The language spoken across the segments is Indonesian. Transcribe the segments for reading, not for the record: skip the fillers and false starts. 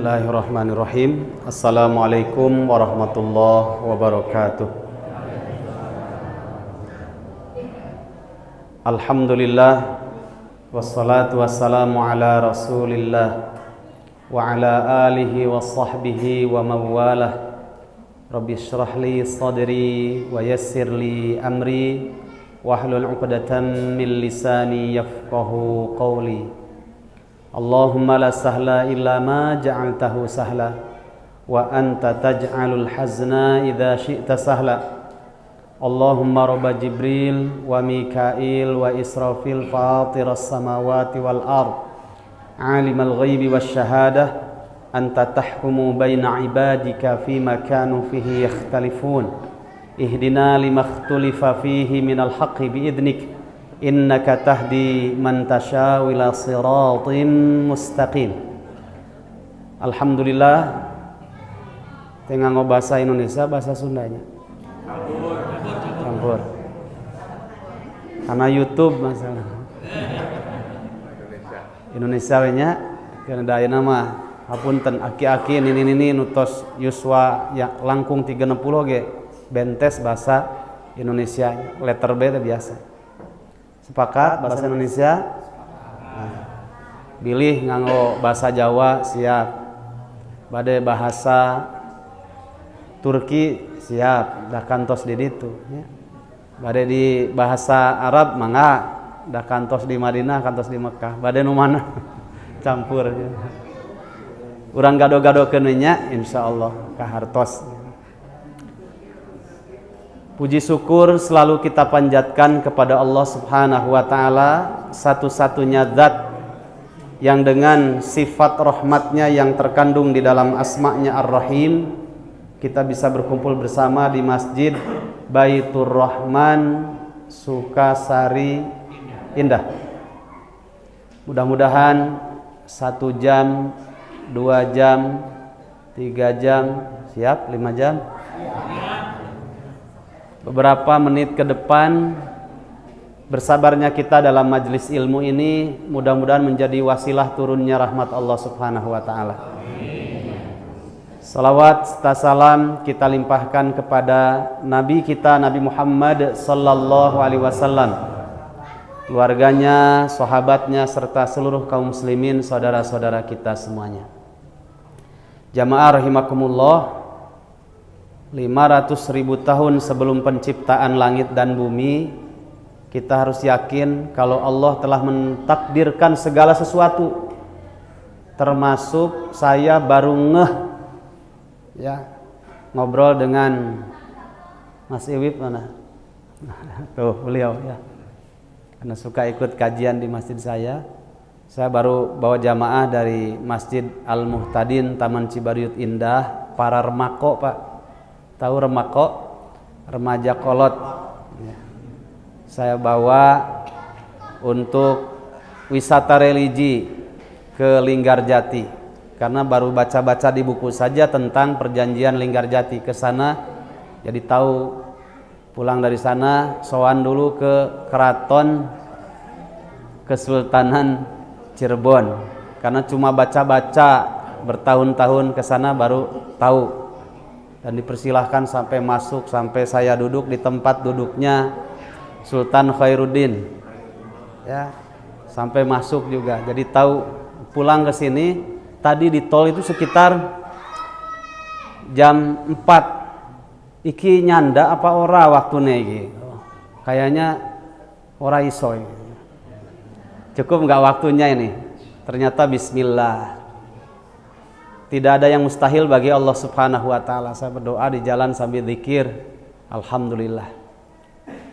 Bismillahirrahmanirrahim. Assalamualaikum warahmatullahi wabarakatuh. Alhamdulillah, wassalatu wassalamu ala rasulillah wa ala alihi wa sahbihi wa mawalah. Rabbi syrah li sadri wa yassir li amri wahlul 'uqdatam min lisani yafqahu qawli. Allahumma la sahla illa ma ja'altahu sahla wa anta taj'alul hazna idza syi'ta sahla. Allahumma rabba Jibril wa Mikail wa Israfil fatiras samawati wal ard alimal ghaibi wasyahadah anta tahkumu baina ibadika fima kanu fihi yakhtalifun ihdina lima ikhtulifa fihi minal haqqi biidnik innaka tahdi man tasya ila siratim mustaqim. Alhamdulillah, tengah bahasa Indonesia, bahasa Sundanya campur karena YouTube masalah Indonesia nya karena daya nama hapunten aki-aki ini nutos yuswa ya langkung 360 ge bentes bahasa Indonesia letter B itu biasa. Sepakat bahasa Indonesia? Nah, bilih nganggo bahasa Jawa siap. Bade bahasa Turki siap, dah kantos di ditu ya. Bade di bahasa Arab mangga, dah kantos di Madinah, kantos di Mekah. Bade nu mana? Campur ya. Urang gado-gadokeun nya insyaallah kahartos. Puji syukur selalu kita panjatkan kepada Allah Subhanahu wa ta'ala, satu-satunya zat yang dengan sifat rahmatnya yang terkandung di dalam asma'nya Ar-Rahim, kita bisa berkumpul bersama di Masjid Baitur Rahman Sukasari Indah. Mudah-mudahan 1 jam, 2 jam, 3 jam, siap 5 jam? Beberapa menit ke depan bersabarnya kita dalam majelis ilmu ini mudah-mudahan menjadi wasilah turunnya rahmat Allah Subhanahu wa ta'ala. Salawat serta salam kita limpahkan kepada Nabi kita Nabi Muhammad sallallahu alaihi wasallam, keluarganya, sahabatnya serta seluruh kaum muslimin saudara-saudara kita semuanya. Jamaah rahimakumullah, 500.000 tahun sebelum penciptaan langit dan bumi, kita harus yakin kalau Allah telah mentakdirkan segala sesuatu, termasuk saya baru ngeh ya ngobrol dengan Mas Iwip mana tuh beliau ya, karena suka ikut kajian di masjid saya baru bawa jamaah dari Masjid Al-Muhtadin Taman Cibariut Indah, para remako Pak. Tahu remako, remaja kolot ya. Saya bawa untuk wisata religi ke Linggarjati karena baru baca-baca di buku saja tentang perjanjian Linggarjati. Ke sana jadi tahu, pulang dari sana sowan dulu ke Keraton Kesultanan Cirebon karena cuma baca-baca bertahun-tahun ke sana baru tahu. Dan dipersilahkan sampai masuk, sampai saya duduk di tempat duduknya Sultan Khairuddin ya, sampai masuk juga. Jadi tahu, pulang ke sini tadi di tol itu sekitar jam 4 iki nyanda apa ora waktunya iki, kayaknya ora iso, cukup nggak waktunya ini, ternyata bismillah. Tidak ada yang mustahil bagi Allah Subhanahu wa ta'ala. Saya berdoa di jalan sambil zikir, alhamdulillah.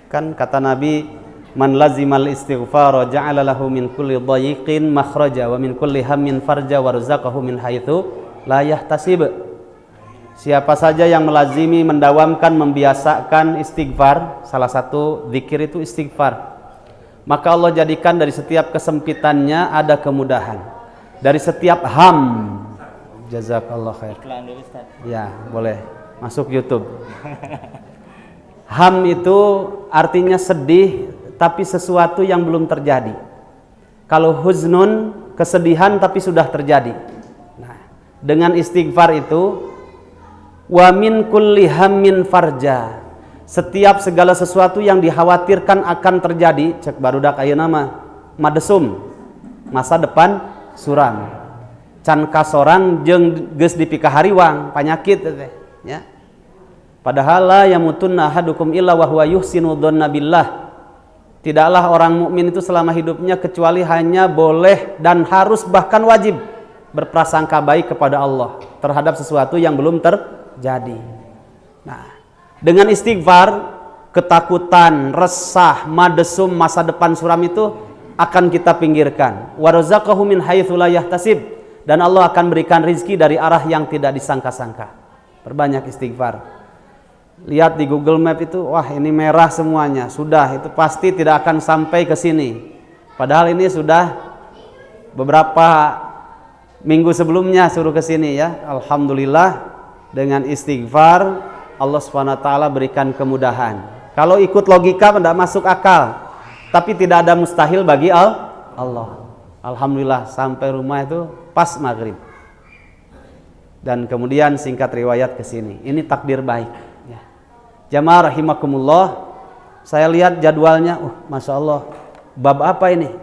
Kan kata Nabi, man lazimal istighfar ja'ala lahu min kulli dhayiqin makhraja wa min kulli hammin farja wa razaqahu min haitsu la yahtasib. Siapa saja yang melazimi, mendawamkan, membiasakan istighfar, salah satu zikir itu istighfar, maka Allah jadikan dari setiap kesempitannya ada kemudahan. Dari setiap ham, jazakallah khair. Iklan dulu Ustaz. Ya, boleh. Masuk YouTube. Ham itu artinya sedih tapi sesuatu yang belum terjadi. Kalau huznun, kesedihan tapi sudah terjadi. Nah, Dengan istighfar itu, wa min kulli hammin farja. Setiap segala sesuatu yang dikhawatirkan akan terjadi, cek barudak ayeuna mah madesum, masa depan suram. Can kasorang jeung geus dipikahariwang panyakit teh, ya. Padahal la yamutunna ahadukum illa wa huwa yuhsinu dzanna billah. Tidaklah orang mukmin itu selama hidupnya kecuali hanya boleh dan harus bahkan wajib berprasangka baik kepada Allah terhadap sesuatu yang belum terjadi. Nah, dengan istighfar, ketakutan, resah, madesum, masa depan suram itu akan kita pinggirkan. Wa razaqahu min haitsu la yahtasib, dan Allah akan berikan rizki dari arah yang tidak disangka-sangka. Perbanyak istighfar. Lihat di Google Map itu, wah ini merah semuanya, sudah itu pasti tidak akan sampai ke sini. Padahal ini sudah beberapa minggu sebelumnya suruh ke sini ya. Alhamdulillah dengan istighfar Allah SWT berikan kemudahan. Kalau ikut logika tidak masuk akal, tapi tidak ada mustahil bagi Allah. Alhamdulillah sampai rumah itu pas maghrib. Dan kemudian singkat riwayat ke sini. Ini takdir baik. Jamaah rahimakumullah, saya lihat jadwalnya, masya Allah, bab apa ini?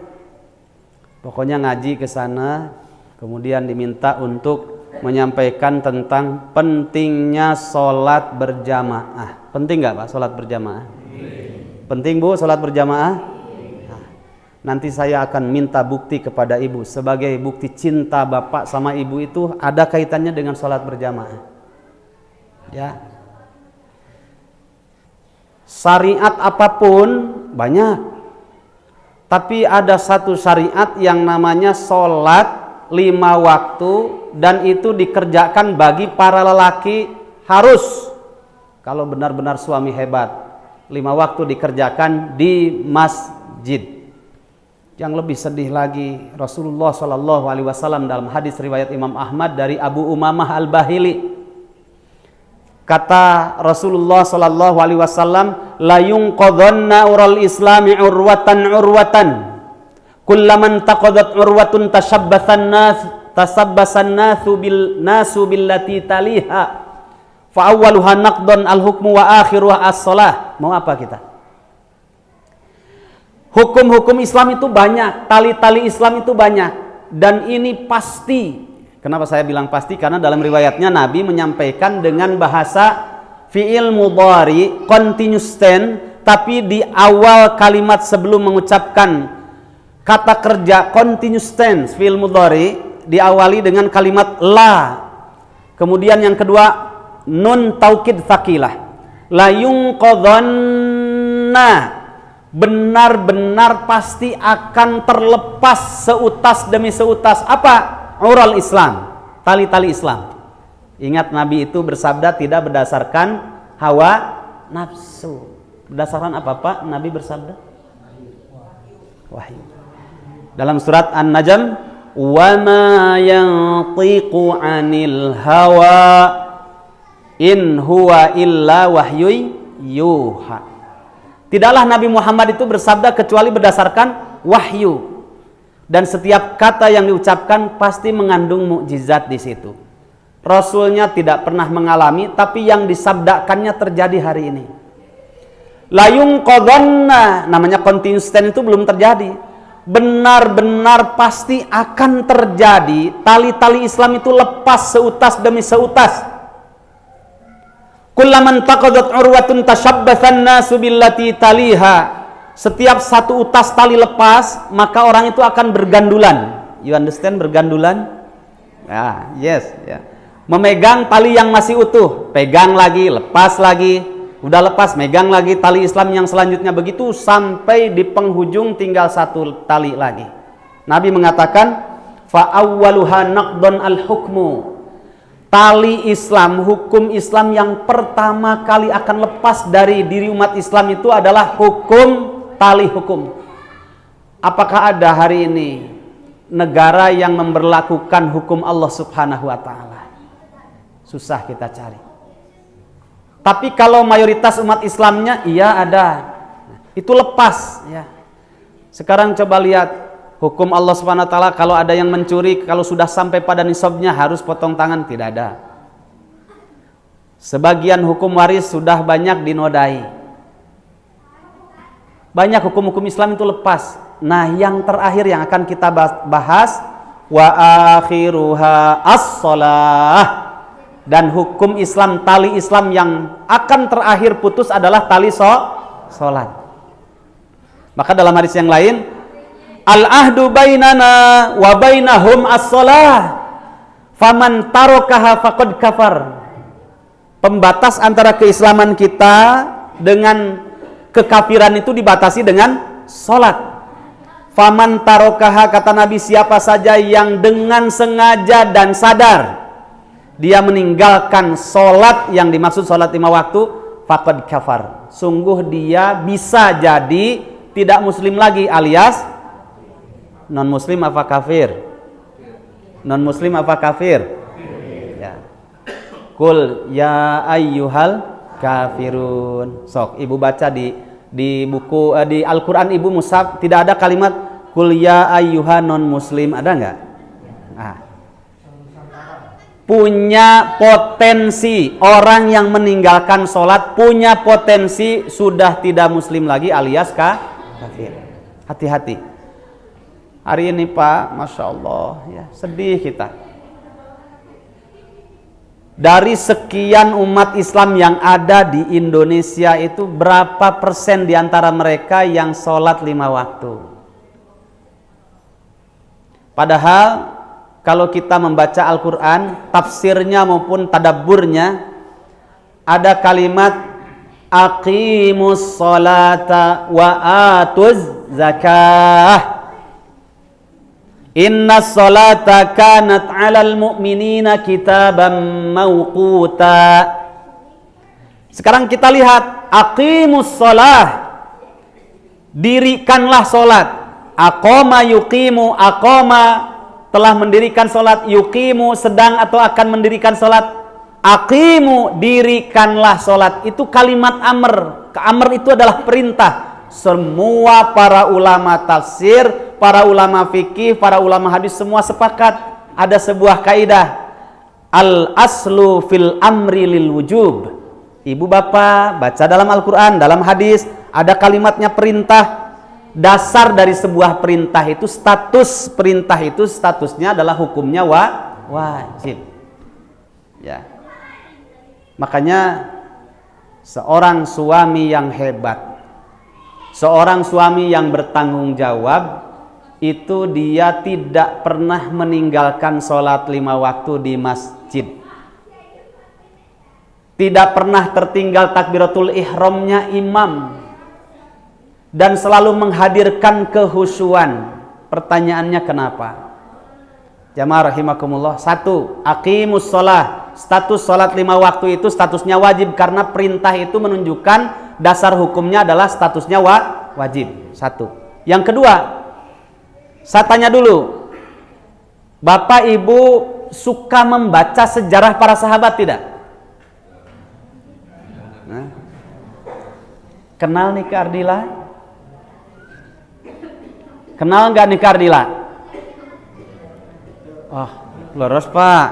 Pokoknya ngaji ke sana, kemudian diminta untuk menyampaikan tentang pentingnya sholat berjamaah. Penting nggak Pak sholat berjamaah? Penting Bu sholat berjamaah? Nah, nanti saya akan minta bukti kepada Ibu sebagai bukti cinta Bapak sama Ibu itu ada kaitannya dengan sholat berjamaah. Ya. Syariat apapun banyak, tapi ada satu syariat yang namanya sholat 5 waktu, dan itu dikerjakan bagi para lelaki harus. Kalau benar-benar suami hebat, 5 waktu dikerjakan di masjid. Yang lebih sedih lagi, Rasulullah SAW dalam hadis riwayat Imam Ahmad dari Abu Umamah Al-Bahili, kata Rasulullah SAW, la yunqadhanna ural islami urwatan kullaman taqadat urwatun tasabbasan nasu billati taliha fa awwaluha naqdan al-hukmu wa akhiruha as-shalah. Mau apa kita? Hukum-hukum Islam itu banyak, tali-tali Islam itu banyak, dan ini pasti. Kenapa saya bilang pasti? Karena dalam riwayatnya Nabi menyampaikan dengan bahasa fi'il mudhari continuous tense, tapi di awal kalimat sebelum mengucapkan kata kerja continuous tense fi'il mudhari diawali dengan kalimat la. Kemudian yang kedua nun taukid tsaqilah. La yunqadhanna, benar-benar pasti akan terlepas seutas demi seutas apa? Ural Islam, tali-tali Islam. Ingat Nabi itu bersabda tidak berdasarkan hawa nafsu. Berdasarkan apa Pak? Nabi bersabda wahyu. Dalam surat An-Najm, wa ma yantiqu 'anil hawa in huwa illa wahyu yuha. Tidaklah Nabi Muhammad itu bersabda kecuali berdasarkan wahyu. Dan setiap kata yang diucapkan pasti mengandung mukjizat di situ. Rasulnya tidak pernah mengalami, tapi yang disabdakannya terjadi hari ini. Layung qadhanna, namanya continuous tense itu belum terjadi. Benar-benar pasti akan terjadi. Tali-tali Islam itu lepas seutas demi seutas. Kullaman taqadat urwatun tashabbathan nasu billati taliha. Setiap satu utas tali lepas, maka orang itu akan bergandulan. You understand bergandulan? Ya, yes, ya. Memegang tali yang masih utuh, pegang lagi, lepas lagi, udah lepas, megang lagi tali Islam yang selanjutnya, begitu sampai di penghujung tinggal satu tali lagi. Nabi mengatakan, fa awwaluha naqdun al-hukmu. Tali Islam, hukum Islam yang pertama kali akan lepas dari diri umat Islam itu adalah hukum, tali hukum. Apakah ada hari ini negara yang memberlakukan hukum Allah Subhanahu wa taala? Susah kita cari. Tapi kalau mayoritas umat Islamnya, iya ada. Itu lepas ya. Sekarang coba lihat hukum Allah Subhanahu wa taala kalau ada yang mencuri, kalau sudah sampai pada nisabnya harus potong tangan, tidak ada. Sebagian hukum waris sudah banyak dinodai. Banyak hukum-hukum Islam itu lepas. Nah, yang terakhir yang akan kita bahas, wa akhiruha as-shalah. Dan hukum Islam, tali Islam yang akan terakhir putus adalah tali salat. Maka dalam hadis yang lain, al-ahdu bainana wa bainahum as-shalah. Faman tarakaha faqad kafar. Pembatas antara keislaman kita dengan kekafiran itu dibatasi dengan salat. Faman tarakaha, kata Nabi, siapa saja yang dengan sengaja dan sadar dia meninggalkan salat, yang dimaksud salat 5 waktu, faqad kafar. Sungguh dia bisa jadi tidak muslim lagi, alias non muslim apa kafir? Non muslim apa kafir? Ya. Kul ya ayyuhal kafirun. Sok ibu baca di buku di Al-Qur'an ibu mushaf tidak ada kalimat kul ya ayyuhan non muslim, ada enggak? Nah. Punya potensi orang yang meninggalkan sholat, punya potensi sudah tidak muslim lagi, alias kafir. Hati-hati. Hari ini Pak, Masya Allah ya, sedih kita. Dari sekian umat Islam yang ada di Indonesia itu, berapa persen di antara mereka yang sholat 5 waktu? Padahal kalau kita membaca Al-Quran, tafsirnya maupun tadabburnya, ada kalimat aqimus sholata wa atuz zakah. Inna sholata kanat alal mu'minina kitaban mawquta. Sekarang kita lihat, aqimus sholah, dirikanlah sholat. Aqama yuqimu, aqama telah mendirikan sholat, yuqimu sedang atau akan mendirikan sholat, aqimu dirikanlah sholat. Itu kalimat amr. Amr itu adalah perintah. Semua para ulama tafsir, para ulama fikih, para ulama hadis semua sepakat ada sebuah kaidah, al aslu fil amri lil wujub. Ibu bapak baca dalam Al-Quran, dalam hadis ada kalimatnya perintah. Dasar dari sebuah perintah itu, status perintah itu statusnya adalah hukumnya wajib. Ya. Makanya seorang suami yang hebat, seorang suami yang bertanggung jawab, itu dia tidak pernah meninggalkan sholat 5 waktu di masjid. Tidak pernah tertinggal takbiratul ihramnya imam. Dan selalu menghadirkan kehusuan. Pertanyaannya kenapa? Jamaah rahimakumullah. 1. Aqimus sholah. Status sholat 5 waktu itu statusnya wajib, karena perintah itu menunjukkan dasar hukumnya adalah statusnya wajib. 1. Yang kedua, saya tanya dulu, Bapak Ibu suka membaca sejarah para sahabat tidak? Nah. Kenal Nika Ardila? Kenal nggak Nika Ardila? Oh, lurus Pak.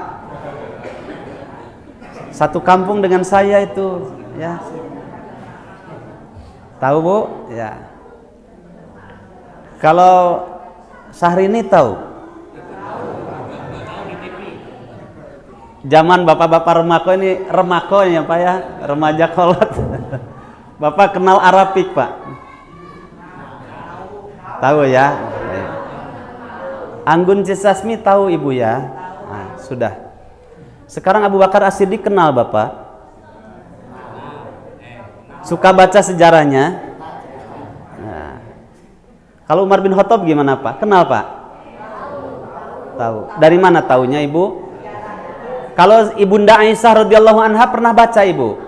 Satu kampung dengan saya itu, ya. Tahu Bu? Ya. Kalau Syahrini tahu? Zaman bapak-bapak remako ya Pak ya, remaja kolot. Bapak kenal Arabik Pak? Tahu ya? Anggun Cisasmi tahu Ibu ya? Nah, sudah. Sekarang Abu Bakar As-Siddiq kenal Bapak? Suka baca sejarahnya? Nah. Kalau Umar bin Khattab gimana Pak? Kenal Pak? Tahu. Dari mana taunya Ibu? Kalau Ibunda Aisyah radhiyallahu anha pernah baca Ibu?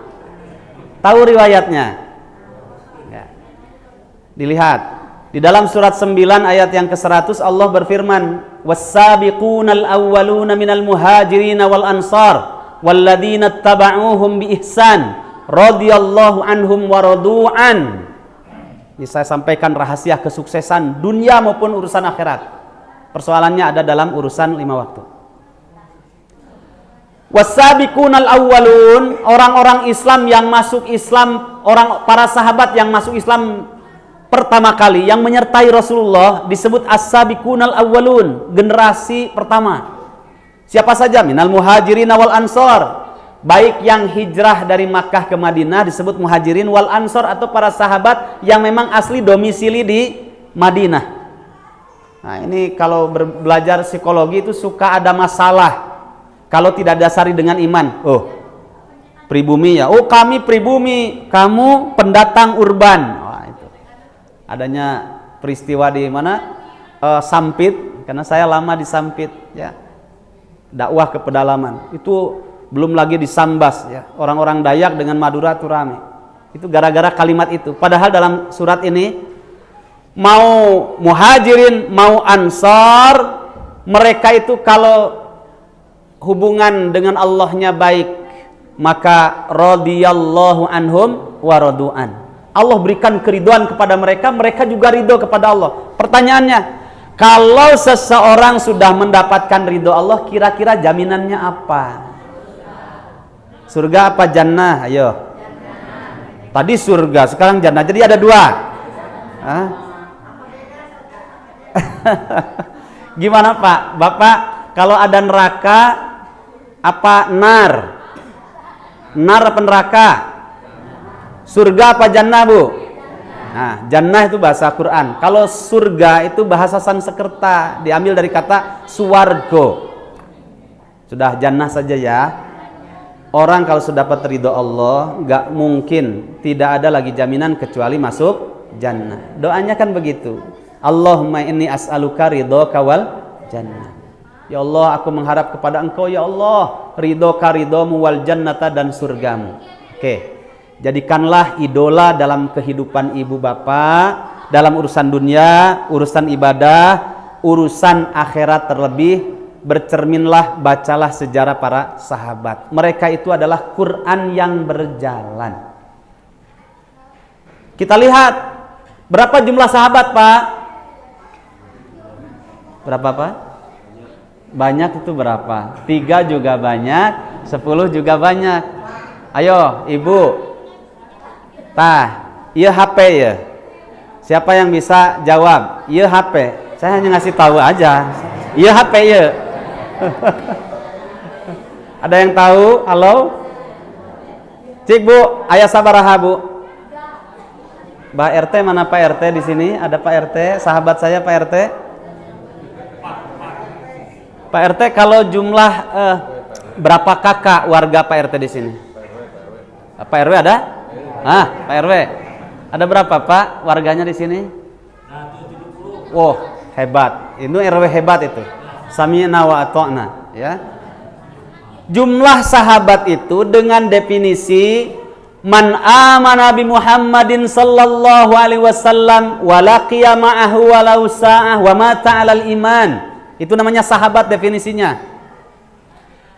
Tahu riwayatnya? Ya. Dilihat. Di dalam surat 9 ayat yang ke-100 Allah berfirman, "Was-sabiqunal awwaluna minal muhajirin wal ansar walladzina ittaba'uuhum bi ihsan radhiyallahu anhum wa radu'an." Ini saya sampaikan rahasia kesuksesan dunia maupun urusan akhirat. Persoalannya ada dalam urusan 5 waktu. Wasabiqunal awwalun, orang-orang Islam yang masuk Islam, para sahabat yang masuk Islam pertama kali yang menyertai Rasulullah disebut as-sabiqunal awwalun, generasi pertama. Siapa saja? Minal muhajirin wal ansor, baik yang hijrah dari Makkah ke Madinah disebut muhajirin wal ansor, atau para sahabat yang memang asli domisili di Madinah. Nah, ini kalau belajar psikologi itu suka ada masalah kalau tidak dasari dengan iman. Oh, pribumi ya. Oh, kami pribumi, kamu pendatang urban. Wah, itu. Adanya peristiwa di mana? Sampit, karena saya lama di Sampit ya. Dakwah ke pedalaman. Itu belum lagi di Sambas ya. Orang-orang Dayak dengan Madura itu rame. Itu gara-gara kalimat itu. Padahal dalam surat ini mau muhajirin, mau ansar, mereka itu kalau hubungan dengan Allahnya baik, maka radhiyallahu anhum wa radu'an. Allah berikan keridhaan kepada mereka, mereka juga ridho kepada Allah. Pertanyaannya, kalau seseorang sudah mendapatkan ridho Allah, kira-kira jaminannya apa? Surga apa jannah? Ayo. Tadi surga, sekarang jannah. Jadi ada 2. Hah? Gimana Pak? Bapak kalau ada neraka apa nar? Nar apa neraka? Surga apa jannah, Bu? Nah, jannah itu bahasa Quran. Kalau surga itu bahasa Sanskerta, diambil dari kata suwargo. Sudah jannah saja ya. Orang kalau sudah dapat ridho Allah, nggak mungkin tidak ada lagi jaminan kecuali masuk jannah. Doanya kan begitu. Allahumma inni as'aluka ridhoka wal jannah. Ya Allah, aku mengharap kepada Engkau ya Allah, ridhoka, ridhomu, wal jannata, dan surgamu. Oke. Jadikanlah idola dalam kehidupan ibu bapak, dalam urusan dunia, urusan ibadah, urusan akhirat terlebih. Bercerminlah, bacalah sejarah para sahabat. Mereka itu adalah Quran yang berjalan. Kita lihat berapa jumlah sahabat, Pak? Berapa, Pak? Banyak itu berapa? 3 juga banyak, 10 juga banyak. Ayo, Ibu. Tah, iya HP ya. Siapa yang bisa jawab? Iya HP. Saya hanya ngasih tahu aja. Iya HP ya. Ada yang tahu? Halo? Cik Bu, ayah sabaraha Bu? Mbak RT mana Pak RT di sini? Ada Pak RT, sahabat saya Pak RT. Pak RT kalau jumlah berapa kakak warga Pak RT di sini? Pak RW ada? Pak RW. Ada berapa Pak warganya di sini? Wow, hebat. Ini RW hebat itu. Sami'na wa ata'na, ya. Jumlah sahabat itu dengan definisi man amana bi Muhammadin sallallahu alaihi wasallam wa laqiya ma'ahu walau sa'ah wa mata 'alal iman. Itu namanya sahabat definisinya.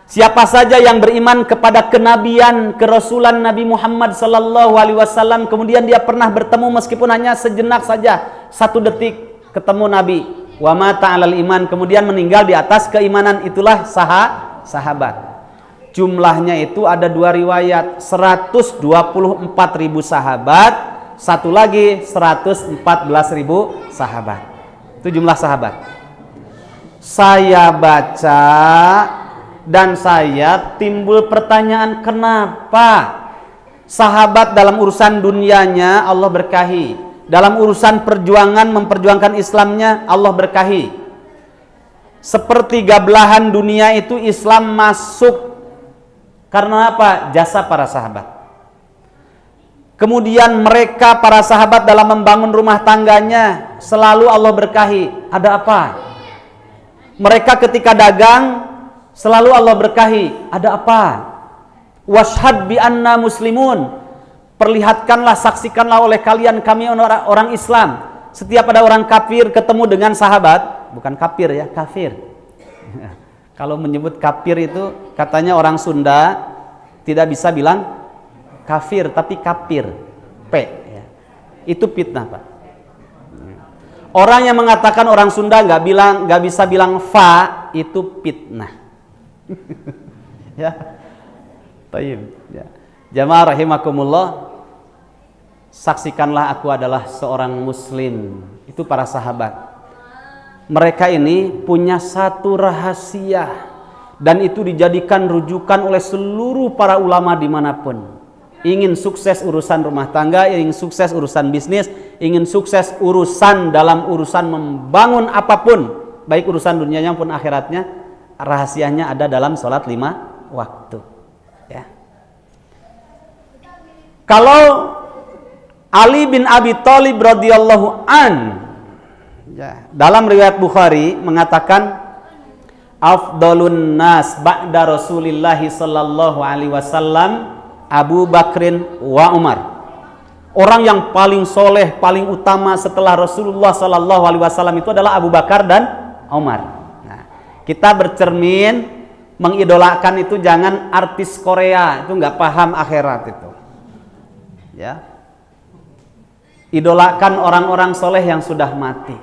Siapa saja yang beriman kepada kenabian, kerasulan Nabi Muhammad sallallahu alaihi wasallam, kemudian dia pernah bertemu meskipun hanya sejenak saja, 1 detik ketemu Nabi, wa mata 'alal iman, kemudian meninggal di atas keimanan, itulah sahabat. Jumlahnya itu ada 2 riwayat, 124.000 sahabat, satu lagi 114.000 sahabat. Itu jumlah sahabat. Saya baca dan saya timbul pertanyaan, kenapa sahabat dalam urusan dunianya Allah berkahi, dalam urusan perjuangan memperjuangkan Islamnya Allah berkahi. Sepertiga belahan dunia itu Islam masuk karena apa? Jasa para sahabat. Kemudian mereka para sahabat dalam membangun rumah tangganya selalu Allah berkahi. Ada apa? Mereka ketika dagang selalu Allah berkahi. Ada apa? Washhad bi anna muslimun. Perlihatkanlah, saksikanlah oleh kalian kami orang Islam. Setiap ada orang kafir ketemu dengan sahabat, bukan kafir ya, kafir. Kalau menyebut kafir itu katanya orang Sunda tidak bisa bilang kafir tapi kapir, P ya. Itu fitnah Pak. Orang yang mengatakan orang Sunda nggak bisa bilang fa itu fitnah. Ya, tayyib. Ya. Jamaah rahimakumullah, saksikanlah aku adalah seorang muslim. Itu para sahabat. Mereka ini punya satu rahasia dan itu dijadikan rujukan oleh seluruh para ulama dimanapun. Ingin sukses urusan rumah tangga, ingin sukses urusan bisnis, ingin sukses urusan dalam urusan membangun apapun, baik urusan dunianya maupun akhiratnya, rahasianya ada dalam sholat 5 waktu. Ya. Kalau Ali bin Abi Thalib radhiyallahu an, ya, dalam riwayat Bukhari mengatakan afdalun nas ba'da Rasulillah sallallahu alaihi wasallam Abu Bakrin wa Umar. Orang yang paling soleh, paling utama setelah Rasulullah sallallahu alaihi wasallam itu adalah Abu Bakar dan Umar. Nah, kita bercermin mengidolakan itu jangan artis Korea, itu nggak paham akhirat itu. Ya. Idolakan orang-orang soleh yang sudah mati.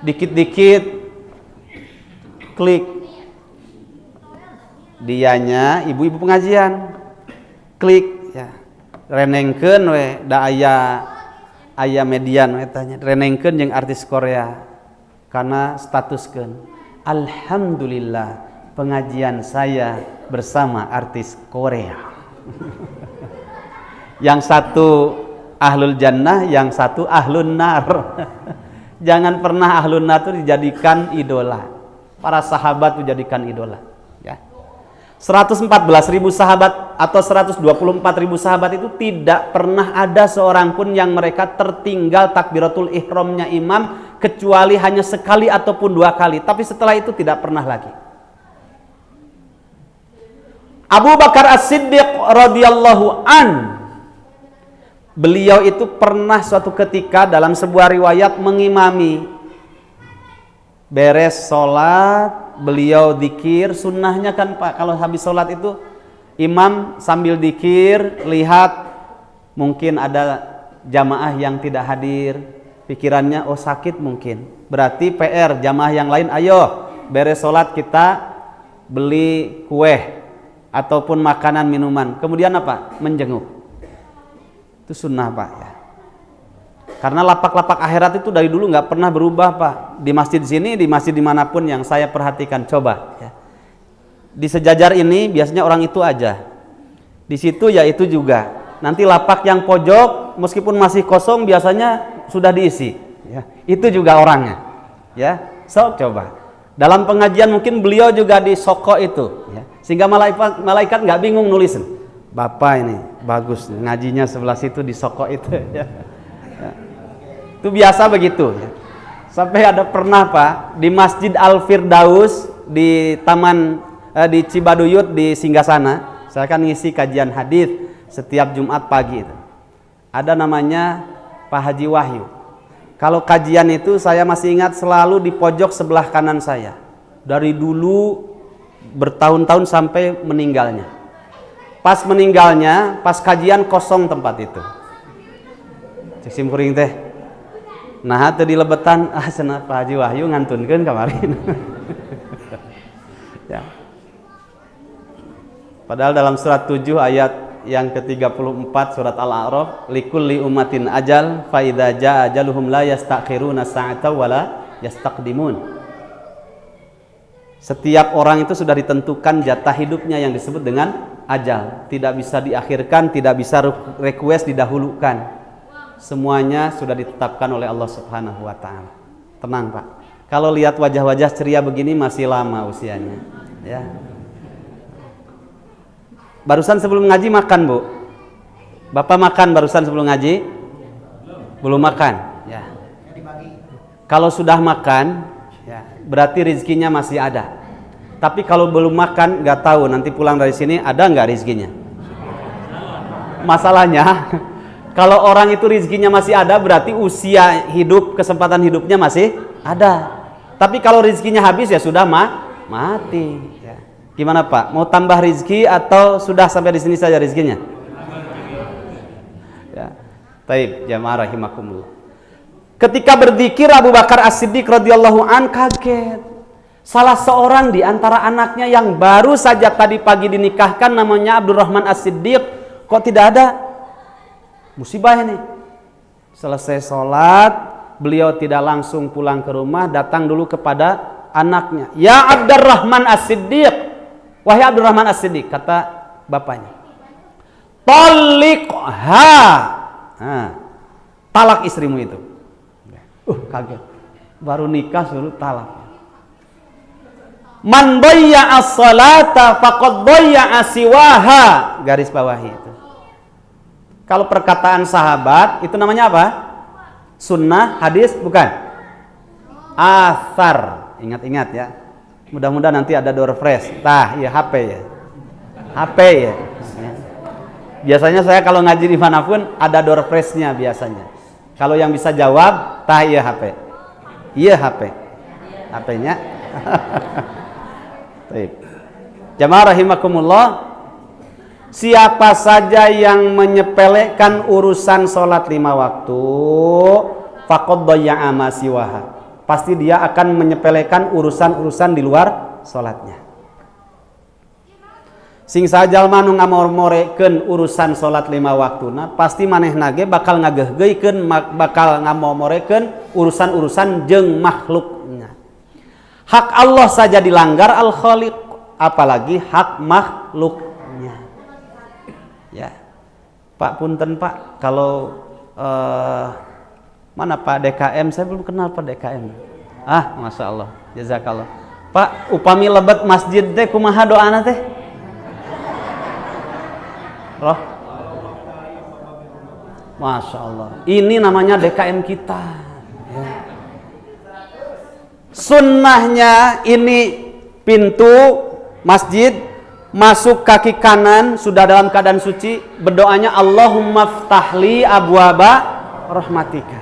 Dikit-dikit klik dianya ibu-ibu pengajian, klik ya, renengkeun we da aya median we tanya renengkeun jeung artis Korea karena statuskeun alhamdulillah pengajian saya bersama artis Korea. Yang satu ahlul jannah, yang satu ahlun nar. Jangan pernah ahlun nar itu dijadikan idola. Para sahabat dijadikan idola. Ya. 114.000 sahabat atau 124.000 sahabat itu tidak pernah ada seorang pun yang mereka tertinggal takbiratul ihramnya imam kecuali hanya sekali ataupun 2 kali. Tapi setelah itu tidak pernah lagi. Abu Bakar As-Siddiq radhiyallahu an, beliau itu pernah suatu ketika dalam sebuah riwayat mengimami, beres sholat beliau dzikir. Sunnahnya kan Pak, kalau habis sholat itu imam sambil dzikir, lihat mungkin ada jamaah yang tidak hadir, pikirannya oh sakit mungkin, berarti PR jamaah yang lain, ayo beres sholat kita beli kue ataupun makanan minuman, kemudian apa? Menjenguk. Itu sunnah Pak ya. Karena lapak-lapak akhirat itu dari dulu nggak pernah berubah Pak. Di masjid sini, di masjid dimanapun yang saya perhatikan, coba ya. Di sejajar ini biasanya orang itu aja. Di situ ya itu juga. Nanti lapak yang pojok meskipun masih kosong biasanya sudah diisi. Ya. Itu juga orangnya. Ya, so coba. Dalam pengajian mungkin beliau juga di soko itu. Ya. Sehingga malaikat nggak bingung nulis. Bapak ini bagus ngajinya sebelah situ di soko itu. Ya. Ya. Itu biasa begitu ya. Sampai ada pernah Pak di Masjid Al-Firdaus di Taman di Cibaduyut di Singgasana, saya kan ngisi kajian hadis setiap Jumat pagi itu. Ada namanya Pak Haji Wahyu. Kalau kajian itu saya masih ingat selalu di pojok sebelah kanan saya. Dari dulu bertahun-tahun sampai meninggalnya. Pas meninggalnya, pas kajian kosong tempat itu. Cek simkuring teh. Nah, teu dilebetan cenah Pak Haji Wahyu ngantunkeun kemarin. Ya. Padahal dalam surat 7 ayat yang ke-34 surat Al-A'raf, likulli ummatin ajal fa idza jaa ajaluhum la yastakhiruna sa'ata wa la yastaqdimun. Setiap orang itu sudah ditentukan jatah hidupnya yang disebut dengan ajal, tidak bisa diakhirkan, tidak bisa request didahulukan. Semuanya sudah ditetapkan oleh Allah Subhanahu wa taala. Tenang, Pak. Kalau lihat wajah-wajah ceria begini masih lama usianya, ya. Barusan sebelum ngaji makan, Bu? Bapak makan barusan sebelum ngaji? Belum makan, ya. Kalau sudah makan, ya, berarti rezekinya masih ada. Tapi kalau belum makan, nggak tahu nanti pulang dari sini ada nggak rezekinya. Masalahnya, kalau orang itu rezekinya masih ada, berarti usia hidup, kesempatan hidupnya masih ada. Tapi kalau rezekinya habis ya sudah mati. Ya. Gimana Pak? Mau tambah rezeki atau sudah sampai di sini saja rezekinya? Ya. Taib, jamaah rahimakumullah. Ketika berzikir Abu Bakar As-Siddiq radhiyallahu an kaget. Salah seorang di antara anaknya yang baru saja tadi pagi dinikahkan namanya Abdurrahman As-Siddiq, kok tidak ada? Musibah ini. Selesai sholat, beliau tidak langsung pulang ke rumah, datang dulu kepada anaknya. Ya Abdurrahman As-Siddiq, wahai Abdurrahman As-Siddiq, kata bapaknya. Talikha, talak istrimu itu. Kaget, baru nikah suruh talak. Man dhayya'a as-salata faqad dhayya'a siwaha, garis bawahi itu. Kalau perkataan sahabat itu namanya apa? Sunnah, hadis, bukan? Athar. Ingat-ingat ya. Mudah-mudahan nanti ada door fresh. Ya HP ya. HP ya. Biasanya saya kalau ngaji di mana pun ada door freshnya biasanya. Kalau yang bisa jawab, iya HP. Iya HP. HP-nya. Baik. Jamaah rahimakumullah, siapa saja yang menyepelekan urusan sholat 5 waktu, faqad dhayya'a ma siwaha, pasti dia akan menyepelekan urusan-urusan di luar sholatnya. Sing sajalma nu ngamor-morekeun urusan sholat 5 waktuna, pasti manehna ge bakal ngagehgeuikeun, bakal ngamor-morekeun urusan-urusan jeung makhluknya. Hak Allah saja dilanggar al-Khaliq, apalagi hak makhluknya. Ya, Pak punten Pak, kalau mana Pak DKM, saya belum kenal Pak DKM. Masya Allah, jazakallah. Pak, upami lebet masjid teh kumaha doana teh? Roh, Masya Allah, ini namanya DKM kita. Ya. Sunnahnya ini pintu masjid, masuk kaki kanan sudah dalam keadaan suci, berdoanya Allahumma ftahli abwaba rahmatika.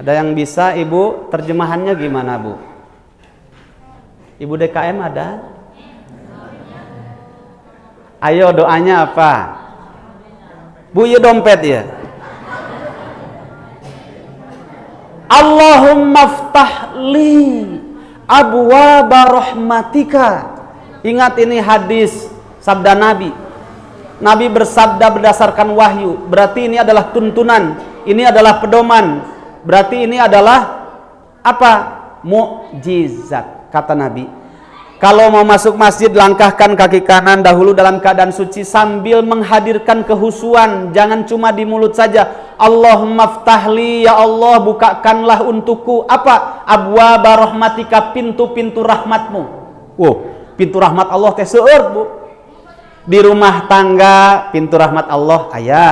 Ada yang bisa Ibu terjemahannya gimana Bu? Ibu DKM ada? Ayo doanya apa? Bu, ya dompet ya. Allahumma ftahli abwaba rahmatika. Ingat ini hadis sabda Nabi. Nabi bersabda berdasarkan wahyu. Berarti ini adalah tuntunan. Ini adalah pedoman. Berarti ini adalah apa? Mukjizat. Kata Nabi, kalau mau masuk masjid langkahkan kaki kanan dahulu dalam keadaan suci sambil menghadirkan kehusuan. Jangan cuma di mulut saja. Allahumma ftahli, ya Allah bukakanlah untukku apa? Abwaba rahmatika, pintu-pintu rahmatmu. Pintu rahmat Allah teh seueur Bu. Di rumah tangga pintu rahmat Allah aya.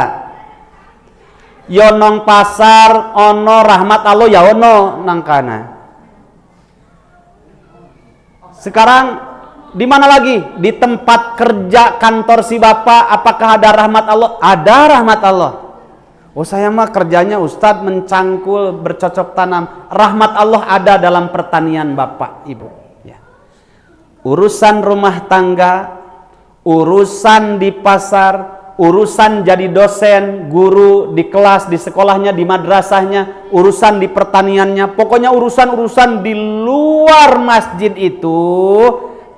Yonong pasar ono rahmat Allah ya ono nangkana. Sekarang di mana lagi? Di tempat kerja kantor si bapak, apakah ada rahmat Allah? Ada rahmat Allah. Saya mah kerjanya Ustadz mencangkul, bercocok tanam. Rahmat Allah ada dalam pertanian bapak, ibu. Ya. Urusan rumah tangga, urusan di pasar, urusan jadi dosen, guru di kelas, di sekolahnya, di madrasahnya, urusan di pertaniannya, pokoknya urusan-urusan di luar masjid itu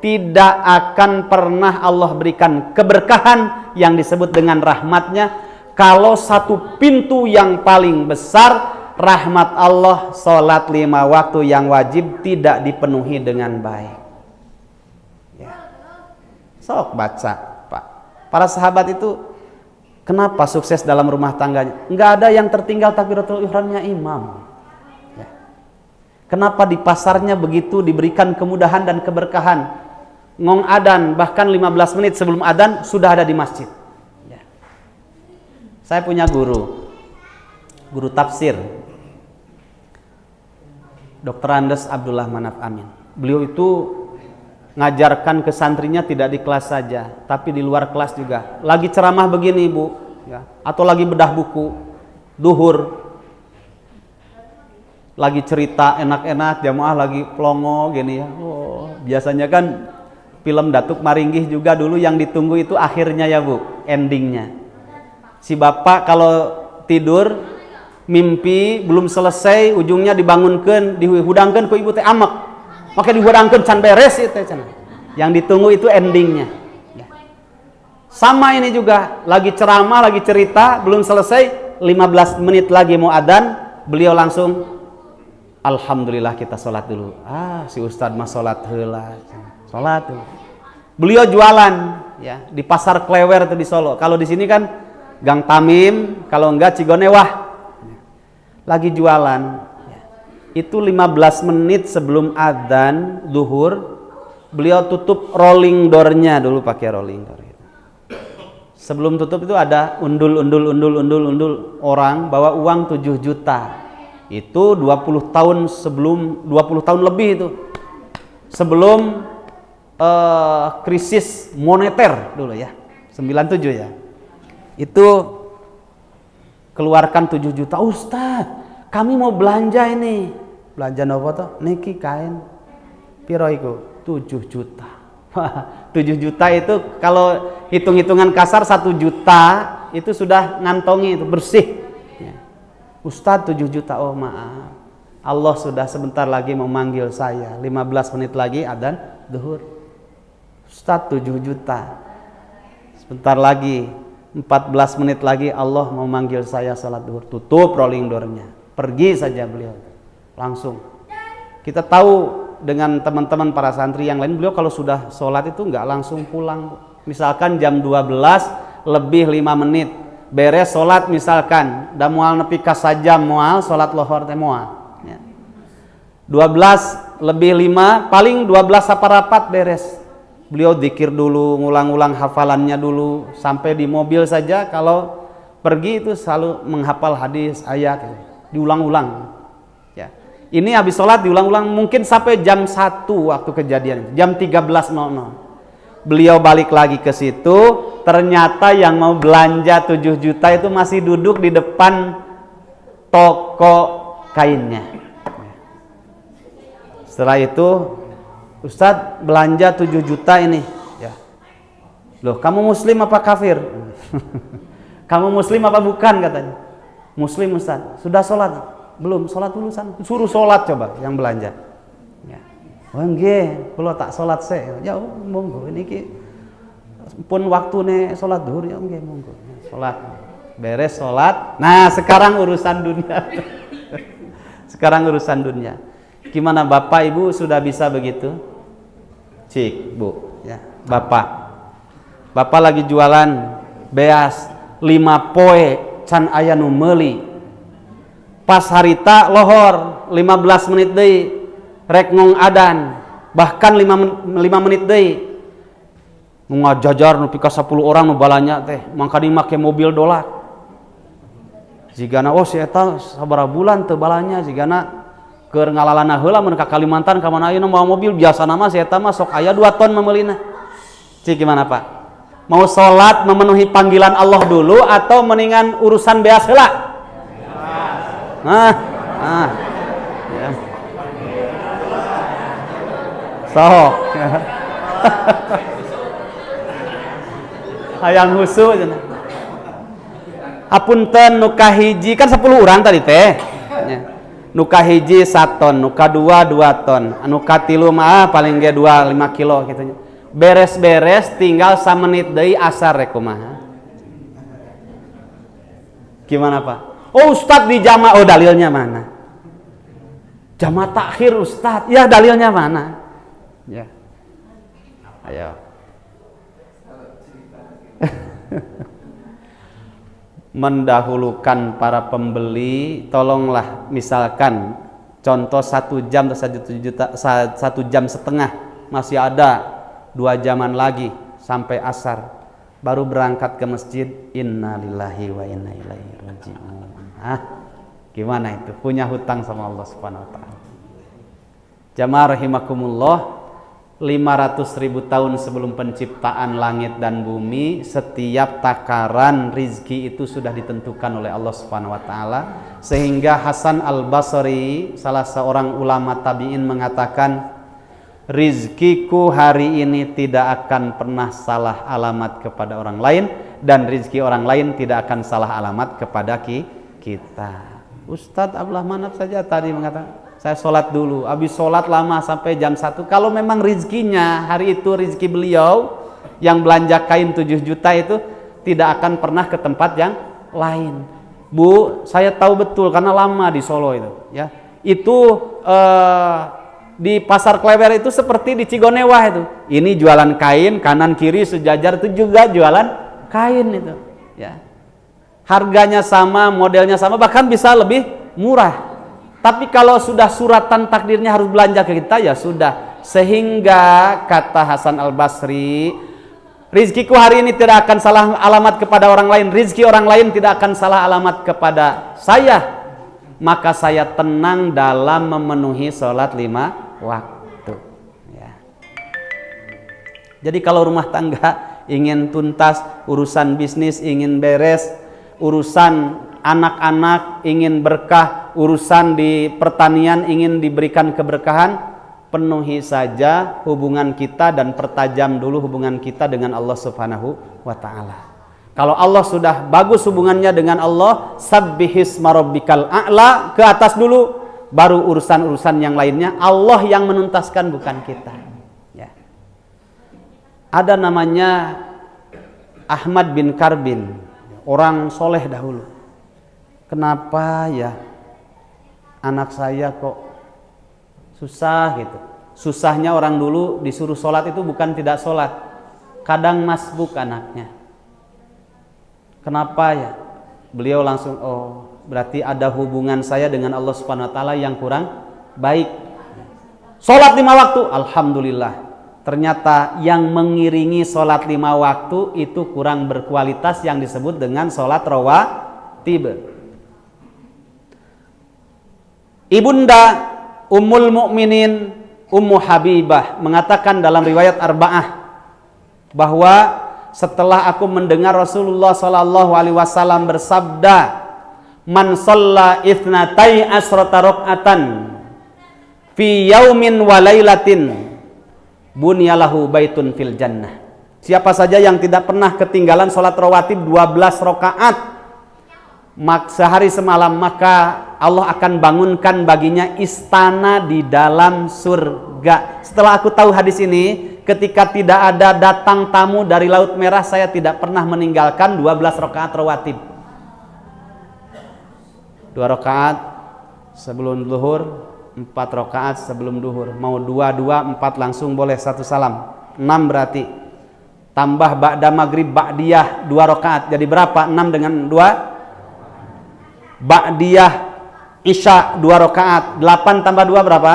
tidak akan pernah Allah berikan keberkahan yang disebut dengan rahmatnya kalau satu pintu yang paling besar, rahmat Allah, sholat 5 waktu yang wajib tidak dipenuhi dengan baik. Ya. Sok baca Pak. Para sahabat itu kenapa sukses dalam rumah tangganya? Enggak ada yang tertinggal takbiratul ihramnya imam. Ya. Kenapa di pasarnya begitu diberikan kemudahan dan keberkahan? Ngong adan bahkan 15 menit sebelum adan sudah ada di masjid. Ya. Saya punya guru tafsir, Dr. Andes Abdullah Manaf Amin. Beliau itu ngajarkan ke santrinya tidak di kelas saja, tapi di luar kelas juga. Lagi ceramah begini Bu, ya, atau lagi bedah buku, duhur, lagi cerita enak-enak, jamaah lagi plongo gini ya. Biasanya kan film Datuk Maringgih juga dulu yang ditunggu itu akhirnya ya Bu, endingnya. Si bapak kalau tidur mimpi belum selesai ujungnya dibangunkan dihudangkan ku ibu teh amek maka dihudangkan can beres itu cenah yang ditunggu itu endingnya ya. Sama ini juga lagi ceramah lagi cerita belum selesai 15 menit lagi mau adzan beliau langsung alhamdulillah kita sholat dulu si ustadz mah sholat heula sholat dulu. Beliau jualan ya di pasar Klewer itu di Solo kalau di sini kan Gang Tamim, kalau enggak Cigonewah lagi jualan ya. Itu 15 menit sebelum adzan zuhur beliau tutup rolling door-nya dulu pakai rolling door gitu. Sebelum tutup itu ada undul orang bawa uang 7 juta itu 20 tahun sebelum 20 tahun lebih itu sebelum krisis moneter dulu ya 97 ya itu keluarkan 7 juta Ustaz kami mau belanja ini belanja apa tuh niki kain piro iku 7 juta 7 juta itu kalau hitung-hitungan kasar 1 juta itu sudah ngantongi itu bersih ya. Ustaz 7 juta oh maaf Allah sudah sebentar lagi memanggil saya 15 menit lagi adzan zuhur Ustaz 7 juta sebentar lagi 14 menit lagi Allah memanggil saya salat zuhur tutup rolling door-nya pergi saja beliau langsung kita tahu dengan teman-teman para santri yang lain beliau kalau sudah sholat itu nggak langsung pulang misalkan jam 12 lebih 5 menit beres sholat misalkan dah mual nepi ka sajam mual sholat lohor teh mual ya. 12 lebih 5 paling 12 saparapat beres beliau dzikir dulu, ngulang-ulang hafalannya dulu sampai di mobil saja kalau pergi itu selalu menghafal hadis, ayat diulang-ulang ya. Ini habis sholat diulang-ulang mungkin sampai jam 1 waktu kejadian jam 13.00 beliau balik lagi ke situ ternyata yang mau belanja 7 juta itu masih duduk di depan toko kainnya. Setelah itu Ustadz belanja 7 juta ini ya. Loh kamu muslim apa kafir? Kamu muslim apa bukan katanya. Muslim Ustadz. Sudah sholat? Belum, sholat dulu sana. Suruh sholat coba yang belanja ya. Oh nggih, kula tak sholat sih. Ya monggo ini ki pun waktune sholat zuhur ya nggih monggo. Sholat. Beres sholat. Nah sekarang urusan dunia. Sekarang urusan dunia. Gimana Bapak Ibu sudah bisa begitu? Cik Bu ya Bapak lagi jualan beas 5 poe can aya nu meuli pas harita lohor 15 menit deui rek ngong adan bahkan 5 menit deui nu ngajajar nu pika 10 orang nu balanya teh mangka di make mobil dolak jigana oh si eta sabaraha bulan teu balanya jigana keur ngalalana heula mun ka Kalimantan ka mana ayeuna bawa mobil biasa nama si eta mah sok aya 2 ton memeulina. Cik gimana Pak? Mau salat memenuhi panggilan Allah dulu atau mendingan urusan beas heula? Ya. Sok. Hayang husu cenah. Hapunten nu kahiji kan 10 urang tadi teh. Ya. Nuka hiji 1 ton, nuka 2 2 ton, nuka 3 mah paling ge 2 5 kilo gitu. Beres-beres tinggal 1 menit deui asar rek kumaha. Gimana Pak? Oh Ustadz di jamaah, oh dalilnya mana? Jamaah takhir Ustadz, ya dalilnya mana? Ya. Ayo. Mendahulukan para pembeli, tolonglah misalkan contoh 1 jam atau 1 juta 1 jam setengah masih ada 2 jaman lagi sampai asar baru berangkat ke masjid innalillahi wa inna ilaihi raji'un. Gimana itu? Punya hutang sama Allah Subhanahu wa taala. Jamaah rahimakumullah, 500.000 tahun sebelum penciptaan langit dan bumi, setiap takaran rizki itu sudah ditentukan oleh Allah Subhanahu wa taala, sehingga Hasan Al-Basri, salah seorang ulama tabi'in, mengatakan rizkiku hari ini tidak akan pernah salah alamat kepada orang lain, dan rizki orang lain tidak akan salah alamat kepada kita. Ustadz Abdullah Manaf saja tadi mengatakan, saya sholat dulu, habis sholat lama sampai jam 1. Kalau memang rizkinya hari itu rizki beliau yang belanja kain 7 juta itu tidak akan pernah ke tempat yang lain. Bu, saya tahu betul karena lama di Solo itu, ya. Itu di Pasar Klewer itu seperti di Cigonewah itu. Ini jualan kain, kanan kiri sejajar itu juga jualan kain itu, ya. Harganya sama, modelnya sama, bahkan bisa lebih murah. Tapi kalau sudah suratan takdirnya harus belanja ke kita, ya sudah. Sehingga kata Hasan Al-Basri, rizkiku hari ini tidak akan salah alamat kepada orang lain, rizki orang lain tidak akan salah alamat kepada saya. Maka saya tenang dalam memenuhi sholat 5 waktu. Ya. Jadi kalau rumah tangga ingin tuntas, urusan bisnis ingin beres, urusan anak-anak ingin berkah, urusan di pertanian ingin diberikan keberkahan, penuhi saja hubungan kita dan pertajam dulu hubungan kita dengan Allah Subhanahu wa ta'ala. Kalau Allah sudah bagus hubungannya dengan Allah, sabbihisma rabbikal a'la, ke atas dulu, baru urusan-urusan yang lainnya. Allah yang menuntaskan, bukan kita, ya. Ada namanya Ahmad bin Karbin, orang soleh dahulu. Kenapa ya anak saya kok susah gitu? Susahnya orang dulu disuruh sholat itu bukan tidak sholat, kadang masbuk anaknya. Kenapa ya? Beliau langsung, oh berarti ada hubungan saya dengan Allah Subhanahu Wa Taala yang kurang baik. Sholat 5 waktu, alhamdulillah. Ternyata yang mengiringi sholat 5 waktu itu kurang berkualitas, yang disebut dengan sholat rawatib. Ibunda Ummul Mukminin Ummu Habibah mengatakan dalam riwayat Arba'ah bahwa setelah aku mendengar Rasulullah Shallallahu Alaihi Wasallam bersabda, man shalla itsnatai asrata rakaatan fi yaumin wa lailatin bunyalahu baitun fil jannah. Siapa saja yang tidak pernah ketinggalan sholat rawatib 12 rakaat sehari semalam, maka Allah akan bangunkan baginya istana di dalam surga. Setelah aku tahu hadis ini, ketika tidak ada datang tamu dari Laut Merah, saya tidak pernah meninggalkan 12 rakaat rawatib. 2 rakaat sebelum zuhur, 4 rakaat sebelum duhur. Mau 2, 4 langsung boleh, 1 salam. 6 berarti. Tambah ba'da maghrib ba'diyah 2 rakaat. Jadi berapa? 6 dengan 2. Ba'diyah isya 2 rakaat. 8 tambah 2 berapa?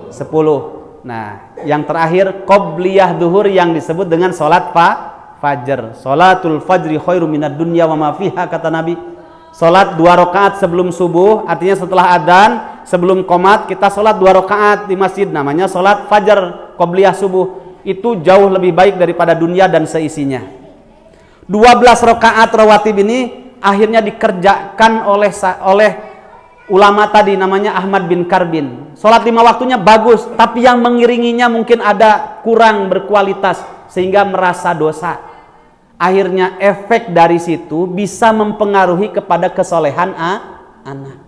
10. Nah, yang terakhir qobliyah duhur yang disebut dengan sholat fajar. Sholatul fajri khairu minad dunya wa ma fiha, kata Nabi. Sholat 2 rakaat sebelum subuh, artinya setelah adzan, sebelum qomat kita sholat 2 rakaat di masjid, namanya sholat fajar, qobliyah subuh. Itu jauh lebih baik daripada dunia dan seisinya. 12 rakaat rawatib ini akhirnya dikerjakan oleh ulama tadi, namanya Ahmad bin Karbin. Sholat 5 waktunya bagus, tapi yang mengiringinya mungkin ada kurang berkualitas sehingga merasa dosa. Akhirnya efek dari situ bisa mempengaruhi kepada kesolehan anak,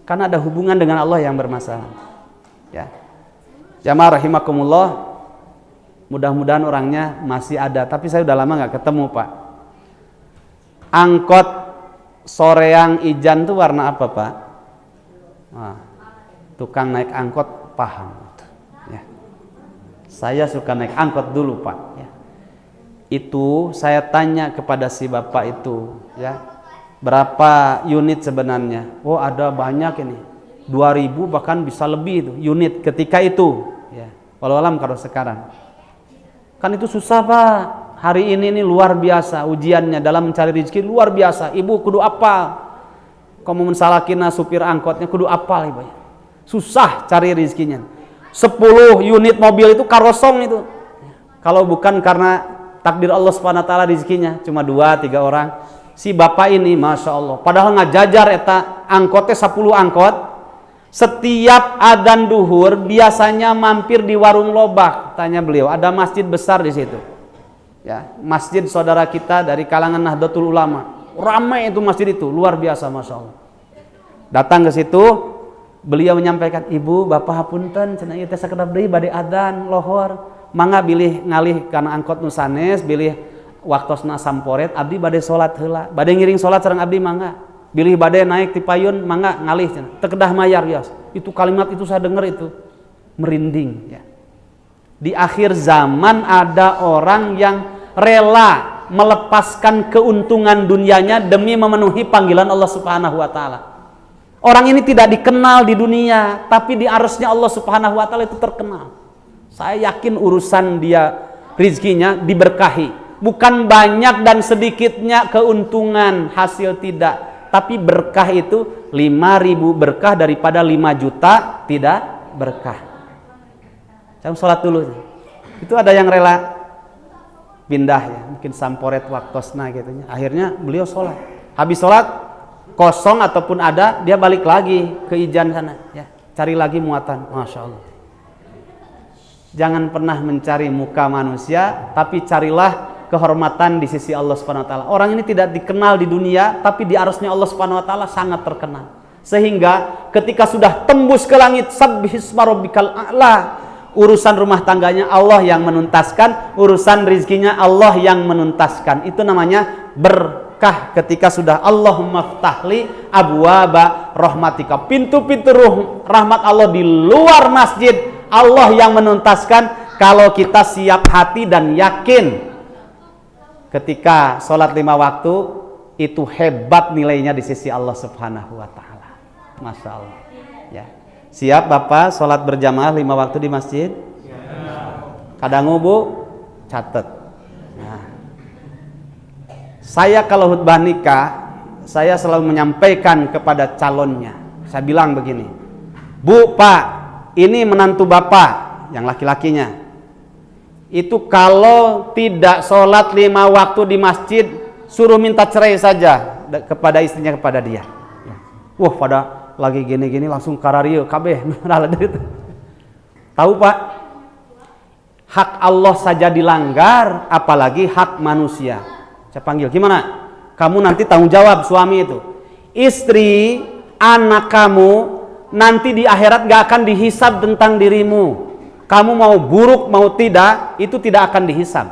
karena ada hubungan dengan Allah yang bermasalah, ya. Jamaah rahimakumullah, mudah-mudahan orangnya masih ada, tapi saya udah lama nggak ketemu, Pak. Angkot Soreang Ijan itu warna apa, Pak? Nah, tukang naik angkot paham, ya. Saya suka naik angkot dulu, Pak, ya. Itu saya tanya kepada si bapak itu, ya, berapa unit sebenarnya? Oh, ada banyak ini, 2000 bahkan bisa lebih itu unit ketika itu, ya. Walau alam kalau sekarang kan itu susah, Pak. Hari ini nih luar biasa ujiannya dalam mencari rezeki, luar biasa. Ibu kudu apal, kamu mensalakina supir angkotnya kudu apal, ibu. Susah cari rezekinya. 10 unit mobil itu karosong itu. Kalau bukan karena takdir Allah Subhanahu wa taala rezekinya cuma 2-3 orang. Si bapak ini Masya Allah, padahal ngajajar eta angkotnya 10 angkot. Setiap adzan duhur biasanya mampir di warung lobak. Tanya beliau, ada masjid besar di situ, ya, masjid saudara kita dari kalangan Nahdlatul Ulama. Ramai itu masjid itu, luar biasa, Masya Allah. Datang ke situ, beliau menyampaikan, "Ibu, bapak hapunten, cenah ieu teh sakedap deui bade adzan lohor. Mangga bilih ngalih kana angkot nu sanes, bilih waktosna samporet, abdi bade salat heula. Bade ngiring salat sareng abdi mangga. Bilih bade naik ti payun, mangga ngalih cenah. Teu kedah mayar yos." Itu kalimat itu saya dengar itu merinding ya. Di akhir zaman ada orang yang rela melepaskan keuntungan dunianya demi memenuhi panggilan Allah Subhanahu wa taala. Orang ini tidak dikenal di dunia, tapi di arusnya Allah Subhanahu wa taala itu terkenal. Saya yakin urusan dia rizkinya diberkahi. Bukan banyak dan sedikitnya keuntungan, hasil tidak. Tapi berkah itu 5.000 berkah daripada 5 juta tidak berkah. Jangan sholat dulu. Itu ada yang rela pindah ya, mungkin samporet waktosna gitu. Akhirnya beliau sholat. Habis sholat kosong ataupun ada, dia balik lagi ke Ijan sana ya, cari lagi muatan. Masya Allah. Jangan pernah mencari muka manusia, tapi carilah kehormatan di sisi Allah Subhanahu wa taala. Orang ini tidak dikenal di dunia, tapi di arusnya Allah Subhanahu wa taala sangat terkenal. Sehingga ketika sudah tembus ke langit, sabbihisma rabbikal a'la, urusan rumah tangganya Allah yang menuntaskan, urusan rizkinya Allah yang menuntaskan. Itu namanya berkah ketika sudah Allahumma ftahli abwaba rahmatika. Pintu-pintu rahmat Allah di luar masjid, Allah yang menuntaskan kalau kita siap hati dan yakin. Ketika sholat 5 waktu itu hebat nilainya di sisi Allah Subhanahu wa taala. Masya Allah. Ya. Siap Bapak sholat berjamaah 5 waktu di masjid? Kadang Bu, catat. Nah. Saya kalau khutbah nikah, saya selalu menyampaikan kepada calonnya. Saya bilang begini, "Bu, Pak, ini menantu Bapak yang laki-lakinya. Itu kalau tidak sholat 5 waktu di masjid, suruh minta cerai saja kepada istrinya, kepada dia." Wah, pada lagi gini-gini langsung kararieu kabeh. Tahu Pak, hak Allah saja dilanggar, apalagi hak manusia. Saya panggil, "Gimana? Kamu nanti tanggung jawab suami itu. Istri, anak kamu nanti di akhirat gak akan dihisab tentang dirimu. Kamu mau buruk mau tidak, itu tidak akan dihisab.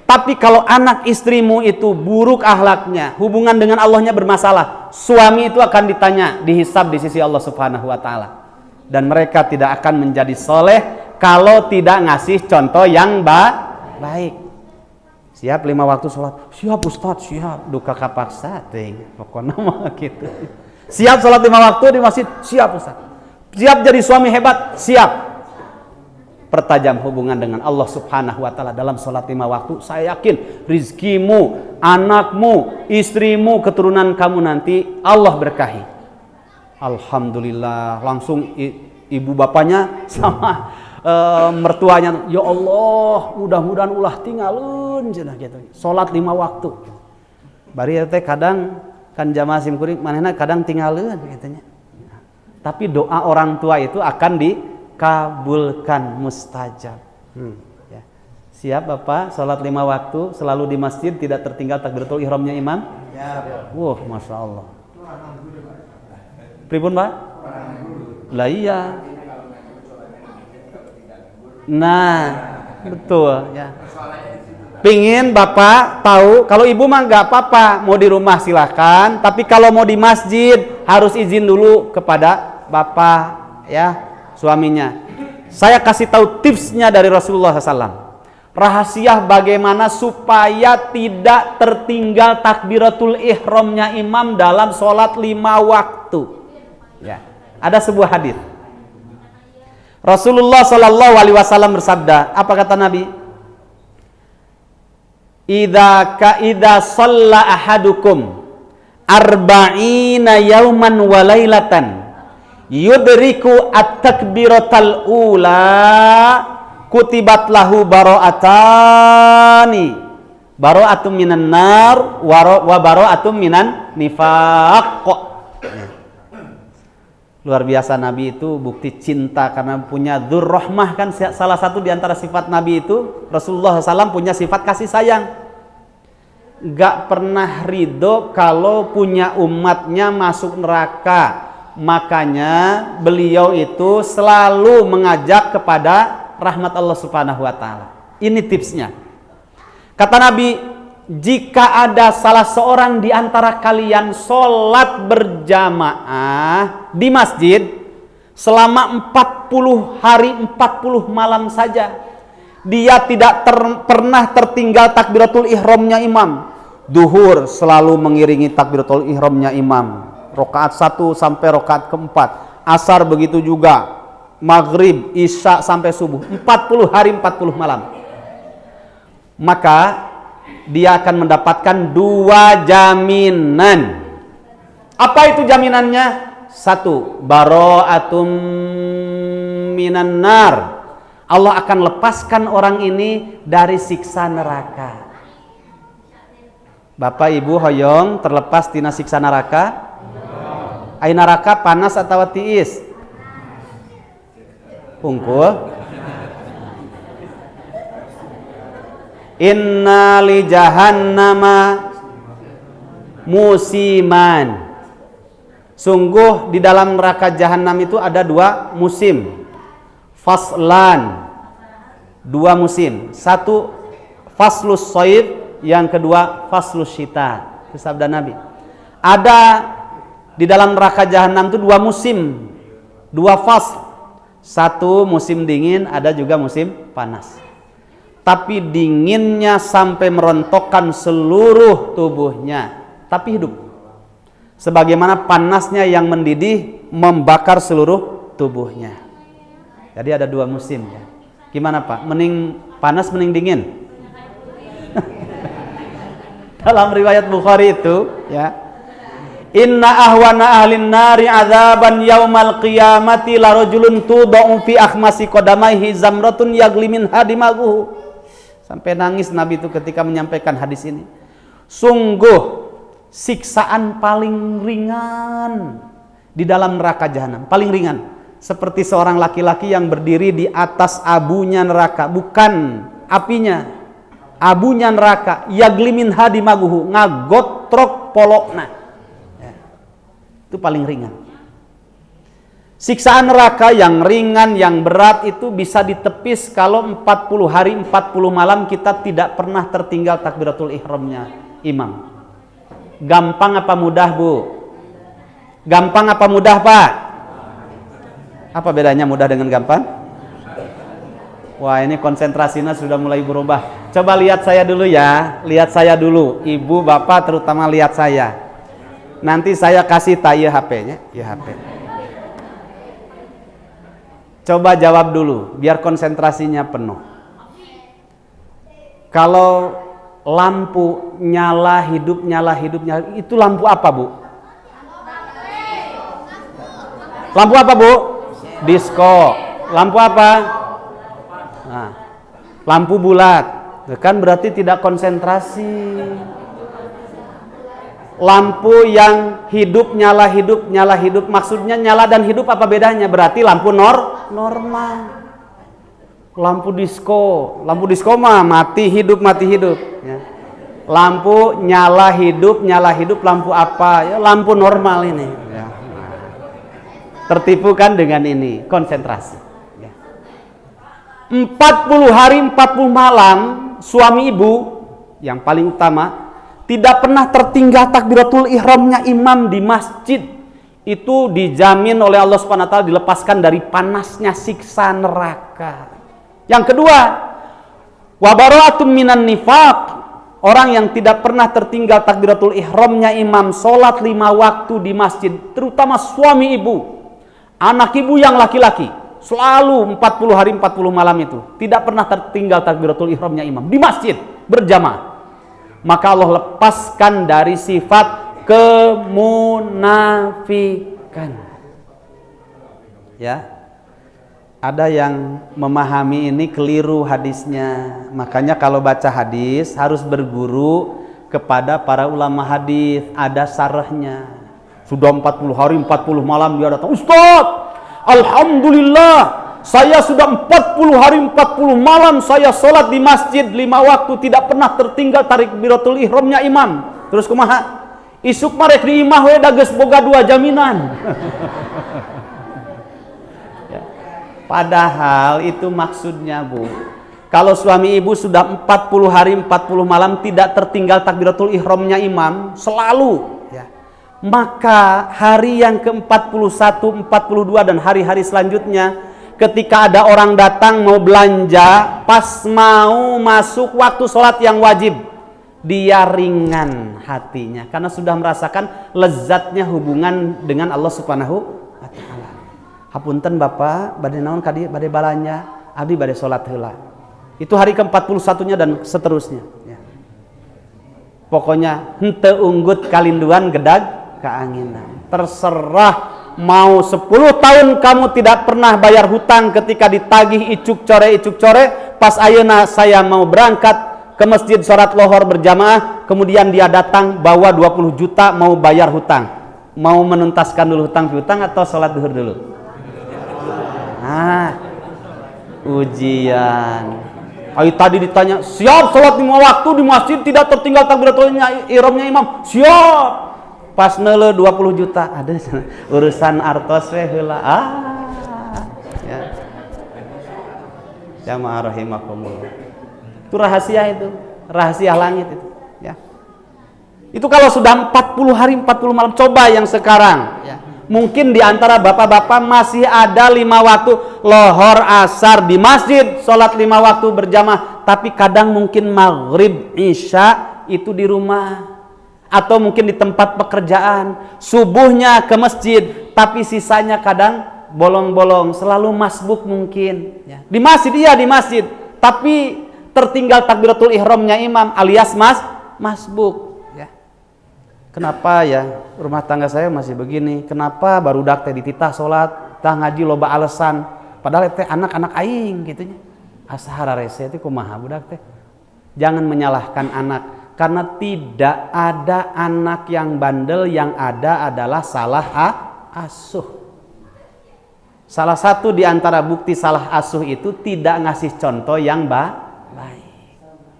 Tapi kalau anak istrimu itu buruk akhlaknya, hubungan dengan Allahnya bermasalah, suami itu akan ditanya, dihisab di sisi Allah Subhanahu wa taala. Dan mereka tidak akan menjadi soleh kalau tidak ngasih contoh yang baik." Siap 5 waktu sholat? Siap Ustadz, siap. Duka kapaksa ting, pokoknya mah gitu. Siap sholat 5 waktu di masjid? Siap Ustadz. Siap jadi suami hebat? Siap. Pertajam hubungan dengan Allah Subhanahu wa taala dalam sholat 5 waktu. Saya yakin rizkimu, anakmu, istrimu, keturunan kamu nanti Allah berkahi. Alhamdulillah, langsung ibu bapaknya sama mertuanya, "Ya Allah, mudah-mudahan ulah tinggalun cenah gitu. Sholat 5 waktu." Bari teh kadang kan jamaah simkuring manehna kadang tinggalun katanya. Tapi doa orang tua itu akan dikabulkan, mustajab. Ya. Siap Bapak, sholat 5 waktu selalu di masjid, tidak tertinggal takbiratul ihramnya imam? Ya. Masya Allah. Pripun Pak? Lah iya. Nah, betul ya. Pingin Bapak tahu, kalau ibu mah nggak apa-apa, mau di rumah silahkan, tapi kalau mau di masjid harus izin dulu kepada Bapak ya, suaminya. Saya kasih tahu tipsnya dari Rasulullah SAW. Rahasia bagaimana supaya tidak tertinggal takbiratul ihramnya imam dalam sholat 5 waktu. Ya, ada sebuah hadis. Rasulullah SAW bersabda, apa kata Nabi? Idza shalla ahadukum arba'ina yauman wa lailatan yudriku at-takbiratal ula kutibat lahu bara'atani, bara'atun minan nar wa bara'atun minan nifaq. Luar biasa, Nabi itu bukti cinta karena punya dzurrahmah, kan salah satu di antara sifat Nabi itu, Rasulullah SAW punya sifat kasih sayang. Gak pernah ridho kalau punya umatnya masuk neraka, Makanya beliau itu selalu mengajak kepada rahmat Allah Subhanahu wa taala. Ini tipsnya. Kata Nabi, jika ada salah seorang di antara kalian sholat berjamaah di masjid selama 40 hari 40 malam saja, dia tidak pernah tertinggal takbiratul ihramnya imam. Duhur selalu mengiringi takbiratul ihramnya imam, rakaat 1 sampai rakaat keempat. Asar begitu juga, maghrib, isya sampai subuh, 40 hari 40 malam. Maka dia akan mendapatkan 2 jaminan. Apa itu jaminannya? 1, bara'atum minan nar. Allah akan lepaskan orang ini dari siksa neraka. Bapak Ibu hoyong terlepas tina siksa neraka? Ai neraka panas atau tiis? Hungkul. Inna li jahannama musiman. Sungguh di dalam neraka jahanam itu ada 2 musim. Faslan, 2 musim. 1 faslus shaib, yang kedua faslus syita. Itu sabda Nabi. Ada di dalam neraka jahanam itu 2 musim, 2 fasl. 1 musim dingin, ada juga musim panas. Tapi dinginnya sampai merontokkan seluruh tubuhnya, tapi hidup. Sebagaimana panasnya yang mendidih membakar seluruh tubuhnya. Jadi ada 2 musim ya. Gimana Pak? Mending panas, mending dingin? Dalam riwayat Bukhari itu ya, inna ahwana ahlin nari adzaban yaumal qiyamati la rajulun tudau fi akhmasi qadamaihi zamratun yaglimin hadimaguhu. Sampai nangis Nabi itu ketika menyampaikan hadis ini. Sungguh siksaan paling ringan di dalam neraka jahanam, paling ringan, seperti seorang laki-laki yang berdiri di atas abunya neraka, bukan apinya, abunya neraka, yaglimin hadimaguhu, ngagotrok polokna. Ya. Itu paling ringan. Siksaan neraka yang ringan, yang berat itu bisa ditepis kalau 40 hari 40 malam kita tidak pernah tertinggal takbiratul ihramnya imam. Gampang apa mudah Bu? Gampang apa mudah Pak? Apa bedanya mudah dengan gampang? Wah, ini konsentrasinya sudah mulai berubah. Coba lihat saya dulu ya, lihat saya dulu. Ibu, bapak terutama lihat saya. Nanti saya kasih tahu HP-nya, ya HP. Coba jawab dulu, biar konsentrasinya penuh. Kalau lampu nyala hidup, itu lampu apa Bu? Lampu apa Bu? Disko. Lampu apa? Nah, lampu bulat. Kan berarti tidak konsentrasi. Lampu yang hidup nyala hidup, maksudnya nyala dan hidup apa bedanya? Berarti lampu normal. Lampu disko mah mati hidup ya. Lampu nyala hidup, lampu apa? Ya, lampu normal ini ya. Tertipu kan dengan ini, konsentrasi ya. 40 hari 40 malam suami ibu yang paling utama tidak pernah tertinggal takbiratul ihramnya imam di masjid, itu dijamin oleh Allah Subhanahu wa taala dilepaskan dari panasnya siksa neraka. Yang kedua, wa bara'atun minan nifaq, orang yang tidak pernah tertinggal takbiratul ihramnya imam, salat 5 waktu di masjid, terutama suami ibu, anak ibu yang laki-laki, selalu 40 hari 40 malam itu tidak pernah tertinggal takbiratul ihramnya imam di masjid berjamaah. Maka Allah lepaskan dari sifat kemunafikan. Ya, ada yang memahami ini keliru hadisnya. Makanya kalau baca hadis harus berguru kepada para ulama hadis, ada sarahnya. Sudah 40 hari 40 malam dia datang, Ustaz, alhamdulillah, saya sudah 40 hari 40 malam saya sholat di masjid 5 waktu, tidak pernah tertinggal takbiratul ihramnya imam. Terus kumaha? isuk marek di imah we dages boga 2 jaminan. Ya. Padahal itu maksudnya, Bu. Kalau suami ibu sudah 40 hari 40 malam tidak tertinggal takbiratul ihramnya imam selalu, ya, maka hari yang ke-41, 42 dan hari-hari selanjutnya ketika ada orang datang mau belanja, pas mau masuk waktu sholat yang wajib, dia ringan hatinya karena sudah merasakan lezatnya hubungan dengan Allah Subhanahu wa taala. Hapunten Bapak, bade naon kadi bade balanja, abdi bade sholat heula. Itu hari ke-41-nya dan seterusnya, ya. Pokoknya henteu unggut kalinduan gedag keanginan. Terserah mau 10 tahun kamu tidak pernah bayar hutang ketika ditagih icuk core, pas ayeuna saya mau berangkat ke masjid sholat lohor berjamaah, kemudian dia datang bawa 20 juta mau bayar hutang. Mau menuntaskan dulu hutang piutang atau sholat duhur dulu? Nah, ujian. Ayo tadi ditanya, siap sholat 5 waktu di masjid tidak tertinggal takbiratul ihramnya imam? Siap. Pas neule 20 juta, ada urusan artos we heula. Ya. Jamaah rahimakumullah. Itu rahasia itu, rahasia langit itu, ya. Itu kalau sudah 40 hari 40 malam, coba yang sekarang, ya. Mungkin di antara bapak-bapak masih ada 5 waktu lohor asar di masjid, sholat 5 waktu berjamaah, tapi kadang mungkin maghrib isya itu di rumah atau mungkin di tempat pekerjaan, subuhnya ke masjid tapi sisanya kadang bolong-bolong, selalu masbuk mungkin, ya. Di masjid, iya di masjid, tapi tertinggal takbiratul ihramnya imam alias masbuk. Kenapa ya rumah tangga saya masih begini? Kenapa barudak teh dititah sholat, tah ngaji loba alasan, padahal teh anak-anak aing gitunya. Asahara rese teh kumaha budak teh. Jangan menyalahkan anak karena tidak ada anak yang bandel, yang ada adalah salah asuh. Salah satu di antara bukti salah asuh itu tidak ngasih contoh yang baik.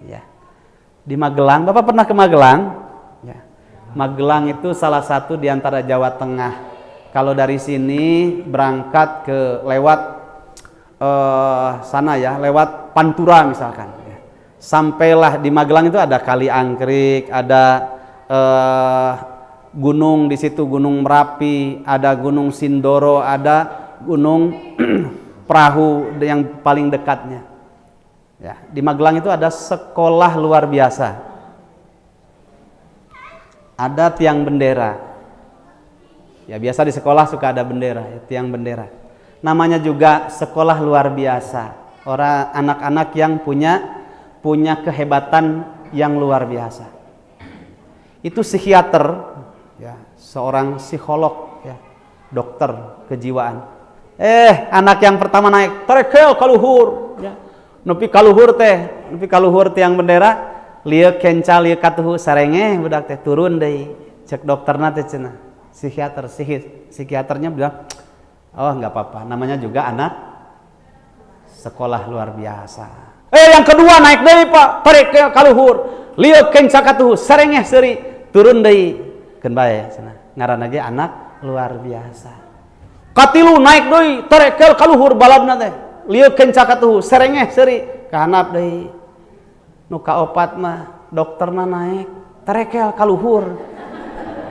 Ya. Di Magelang, Bapak pernah ke Magelang? Magelang itu salah satu di antara Jawa Tengah. Kalau dari sini berangkat ke lewat sana ya, lewat Pantura misalkan. Sampailah di Magelang itu ada Kali Angkrik, ada gunung di situ, Gunung Merapi, ada Gunung Sindoro, ada Gunung Perahu yang paling dekatnya. Ya, di Magelang itu ada sekolah luar biasa. Ada tiang bendera. Ya biasa di sekolah suka ada bendera, ya, tiang bendera. Namanya juga sekolah luar biasa. Orang anak-anak yang punya kehebatan yang luar biasa. Itu psikiater, ya, seorang psikolog, ya, dokter kejiwaan. Anak yang pertama naik, terekel kaluhur, ya. Nepi kaluhur tiang bendera. Lieu kencal lieu katuhu sarenge budak teh turun deui, cek dokterna teh cenah psikiaternya bilang oh nggak apa-apa, namanya juga anak sekolah luar biasa. Yang kedua naik deui Pak, tarik ke kaluhur, lieu kencal katuhu sarenge seuri, turun deui keun bae cenah ngaranna ge anak luar biasa. Katilu naik deui, tarik ke kaluhur baladna teh, lieu kencal katuhu sarenge seuri kahanap deui. Nu kaopat mah dokterna naik tarekel kaluhur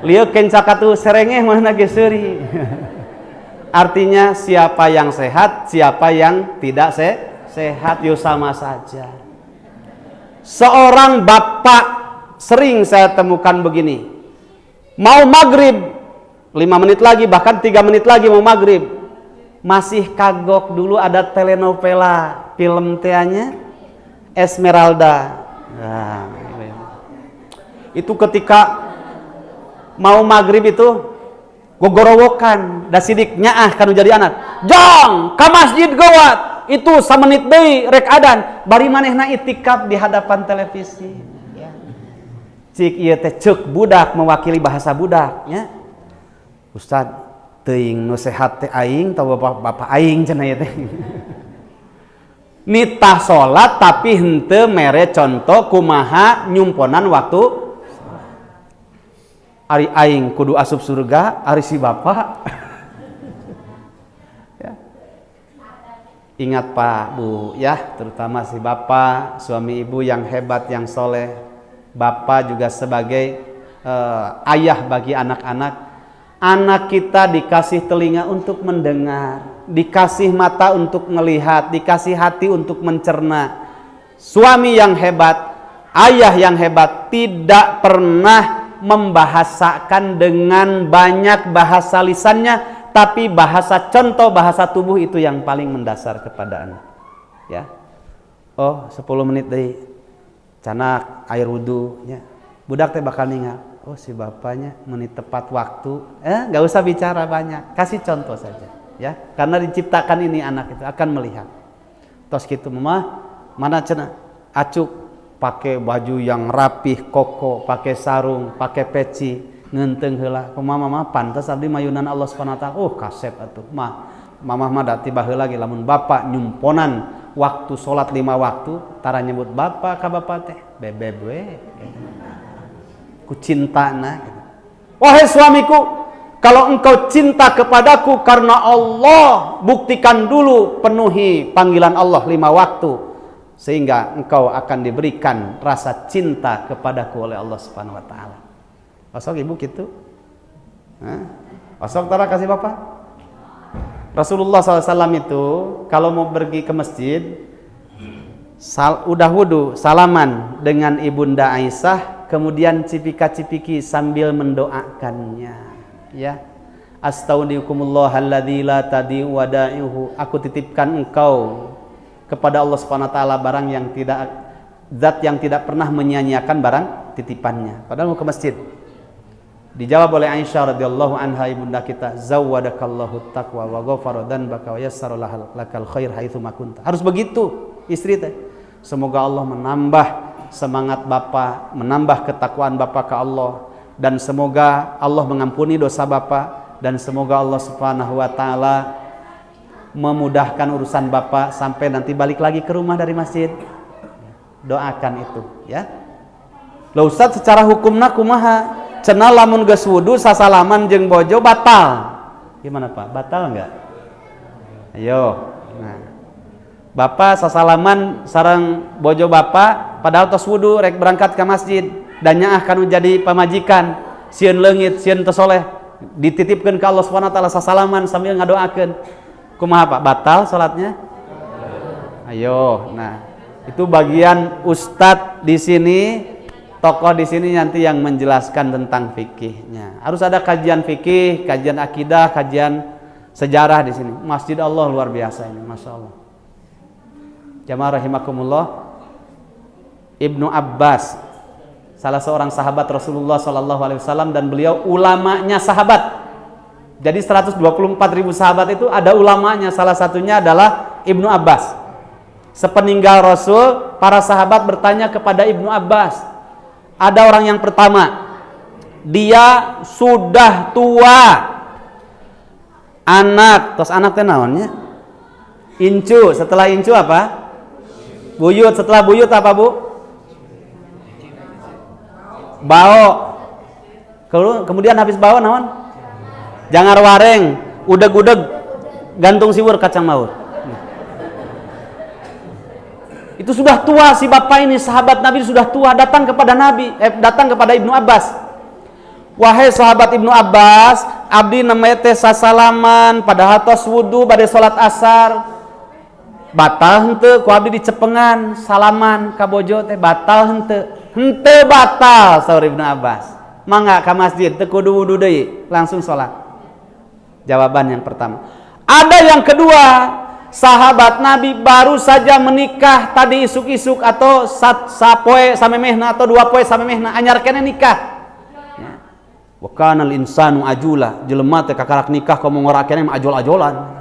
lieu kenca katuh serengeh mana ge seuri. Artinya siapa yang sehat, siapa yang tidak sehat yo sama saja. Seorang bapak sering saya temukan begini, mau maghrib 5 menit lagi bahkan 3 menit lagi mau maghrib masih kagok dulu ada telenovela film teanya Esmeralda. Nah, itu ketika mau maghrib itu gogorowokan da sidik nyaah kanu jadi anak. Jong ka masjid gawat. Itu samenit deui rek adan, bari manehna itikaf di hadapan televisi. Ya. Cik ieu teh ceuk budak mewakili bahasa budak nya. Ustad teuing nu sehat teh aing tahu bapak aing cenah ieu teh. Nitah sholat tapi henteu mere contoh kumaha nyumponan waktu. ari aing kudu asup surga, ari si bapa. Ya. Ingat Pak, Bu, ya, terutama si bapak, suami ibu yang hebat, yang soleh. Bapak juga sebagai ayah bagi anak-anak. Anak kita dikasih telinga untuk mendengar, dikasih mata untuk melihat, dikasih hati untuk mencerna. Suami yang hebat, ayah yang hebat tidak pernah membahasakan dengan banyak bahasa lisannya, tapi bahasa contoh, bahasa tubuh itu yang paling mendasar kepada anak. Ya. Oh, 10 menit deui. Canak air wudu nya. Budak teh bakal ningal. Oh, si bapaknya menit tepat waktu. Gak usah bicara banyak, kasih contoh saja, ya. Karena diciptakan ini anak itu akan melihat. Tos gitu, mama, mana cenah? Acuk pakai baju yang rapih, koko, pakai sarung, pakai peci, ngenteng heula. Kumaha mama pantes abdi mayunan Allah Subhanahu wa taala. Oh, kasep atuh. Mamah mah da tiba heula ge lamun bapak nyumponan waktu salat 5 waktu, tara nyebut bapak ka bapak teh, bebeb we. Ku cintana gitu. Wahai suamiku, kalau engkau cinta kepadaku karena Allah, buktikan dulu, penuhi panggilan Allah 5 waktu, sehingga engkau akan diberikan rasa cinta kepadaku oleh Allah Subhanahu wa taala. Osok ibu gitu? Osok tara kasih bapak? Rasulullah SAW itu kalau mau pergi ke masjid, udah wudu, salaman dengan ibunda Aisyah, kemudian cipika-cipiki sambil mendoakannya, ya. Astaudiukumullah alladzi la tadi'u wada'ihu. Aku titipkan engkau kepada Allah Subhanahu wa taala barang yang tidak, zat yang tidak pernah menyia-nyiakan barang titipannya. Padahal mau ke masjid. Dijawab oleh Aisyah radhiyallahu anha, ibunda kita, zawwadakallahu taqwa wa ghafara dzanbaka wa yassara lakal khair haitsu ma kunta. Harus begitu istri teh. Semoga Allah menambah semangat bapak, menambah ketakwaan bapak ke Allah, dan semoga Allah mengampuni dosa bapak, dan semoga Allah Subhanahu wa taala memudahkan urusan bapak sampai nanti balik lagi ke rumah dari masjid. Doakan itu, ya. Lah Ustaz, secara hukumna kumaha? Cenah lamun geus wudu sasalaman jeung bojo batal. Gimana Pak? Batal enggak? Ayo. Nah. Bapak sasalaman sareng bojo bapak padahal tos wudu rek berangkat ke masjid dan nyaah kanu jadi pamajikan, sieun leungit, sieun teu soleh, dititipkeun ka Allah Subhanahu wa taala sasalaman sambil ngadoakeun. Kumaha Pak? Batal salatnya? Ayo. Nah, itu bagian ustadz di sini, tokoh di sini nanti yang menjelaskan tentang fikihnya. Harus ada kajian fikih, kajian akidah, kajian sejarah di sini. Masjid Allah luar biasa ini, masya Allah. Jamaah rahimakumullah, Ibnu Abbas, salah seorang sahabat Rasulullah SAW, dan beliau ulamanya sahabat. Jadi 124.000 sahabat itu ada ulamanya, salah satunya adalah Ibnu Abbas. Sepeninggal Rasul, para sahabat bertanya kepada Ibnu Abbas. Ada orang yang pertama, dia sudah tua, anak, terus anak teh naonnya? Incu, setelah incu apa? Buyut, setelah buyut apa Bu? Bao. Kemudian habis bao naon? Jangar wareng, udeg-udeg, gantung siwur kacang maut. Itu sudah tua si bapak ini, sahabat Nabi sudah tua, datang kepada Nabi, datang kepada Ibnu Abbas. Wahai sahabat Ibnu Abbas, abdi namanya teh sasalaman padahal tos wudu bade salat asar. Batal henteu ku abdi dicepengan salaman ka bojo teh batal henteu? Henteu batal saur Ibnu Abbas. Mangga ka masjid teu kudu wudu deui, langsung salat. Jawaban yang pertama. Ada yang kedua, sahabat Nabi baru saja menikah tadi isuk-isuk atau sapoe samemehna atau 2 poe samemehna anyar keneh nikah. Ya. Wa kanal insanu ajula, jelema teh kakarak nikah komo ngora keneh ajol-ajolan.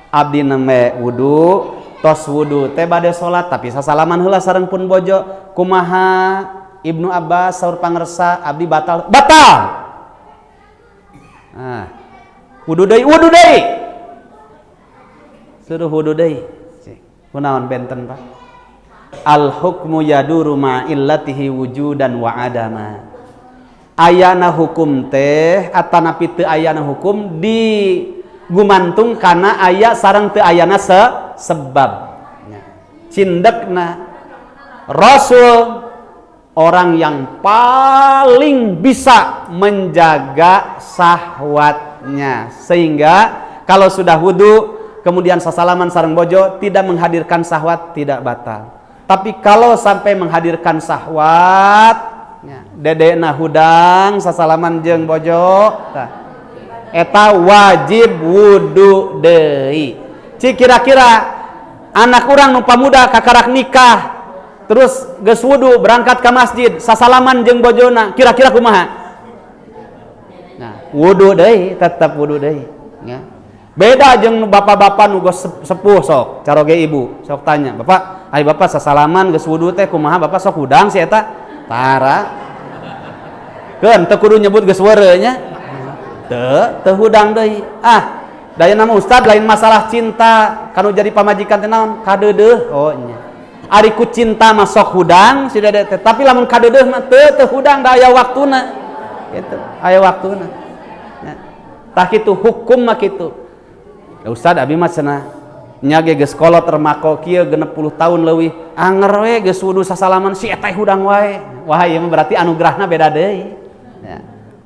Abdi neme wudu, tos wudu teh bade salat tapi sasalaman heula sareng pun bojo. Kumaha Ibnu Abbas saur pangresa, abdi batal. Nah, wudu deui, suruh wudu deui. Kunaon benten Pak? Al hukmu yaduru ma illatihi wujudan wa adama. ayana hukum teh atanapi teu ayana hukum di gumantung kana aya sareng teu ayana sebab. Cindekna Rasul orang yang paling bisa menjaga syahwatnya, sehingga kalau sudah wudu kemudian sasalaman sareng bojo tidak menghadirkan syahwat, tidak batal. Tapi kalau sampai menghadirkan syahwat, dedena hudang sasalaman jeung bojo, eta wajib wudu deui. Cik kira-kira anak urang nu pamuda kakarak nikah terus geus wudu berangkat ke masjid sasalaman jeung bojona, kira-kira kumaha? Nah, wudu deui, tetep wudu deui ya. Beda jeung bapak-bapak nu geus sepuh sok caroge ibu sok tanya, "Bapak, ai bapak sasalaman geus wudu teh kumaha Bapak sok hudang si eta?" Tara. Keun teu kudu nyebut geus weureu nya. Teu hudang deui. Daya nama ustad lain masalah cinta kanu jadi pamajikan teh naon? Kadeudeuh. Oh nya. Ari ku cinta mah sok hudang si dede teh, tapi lamun kadeudeuh mah teu hudang da aya waktuna. Gitu. Aya waktuna. Ya. Tah kitu hukum mah kitu. Ya ustad abi mah cenah nya ge geus kolot remako kieu 60 tahun leuwih. Anger we geus wudu sasalaman si eta hudang wae. Wah ieu mah berarti anugerahna beda deui. Ya.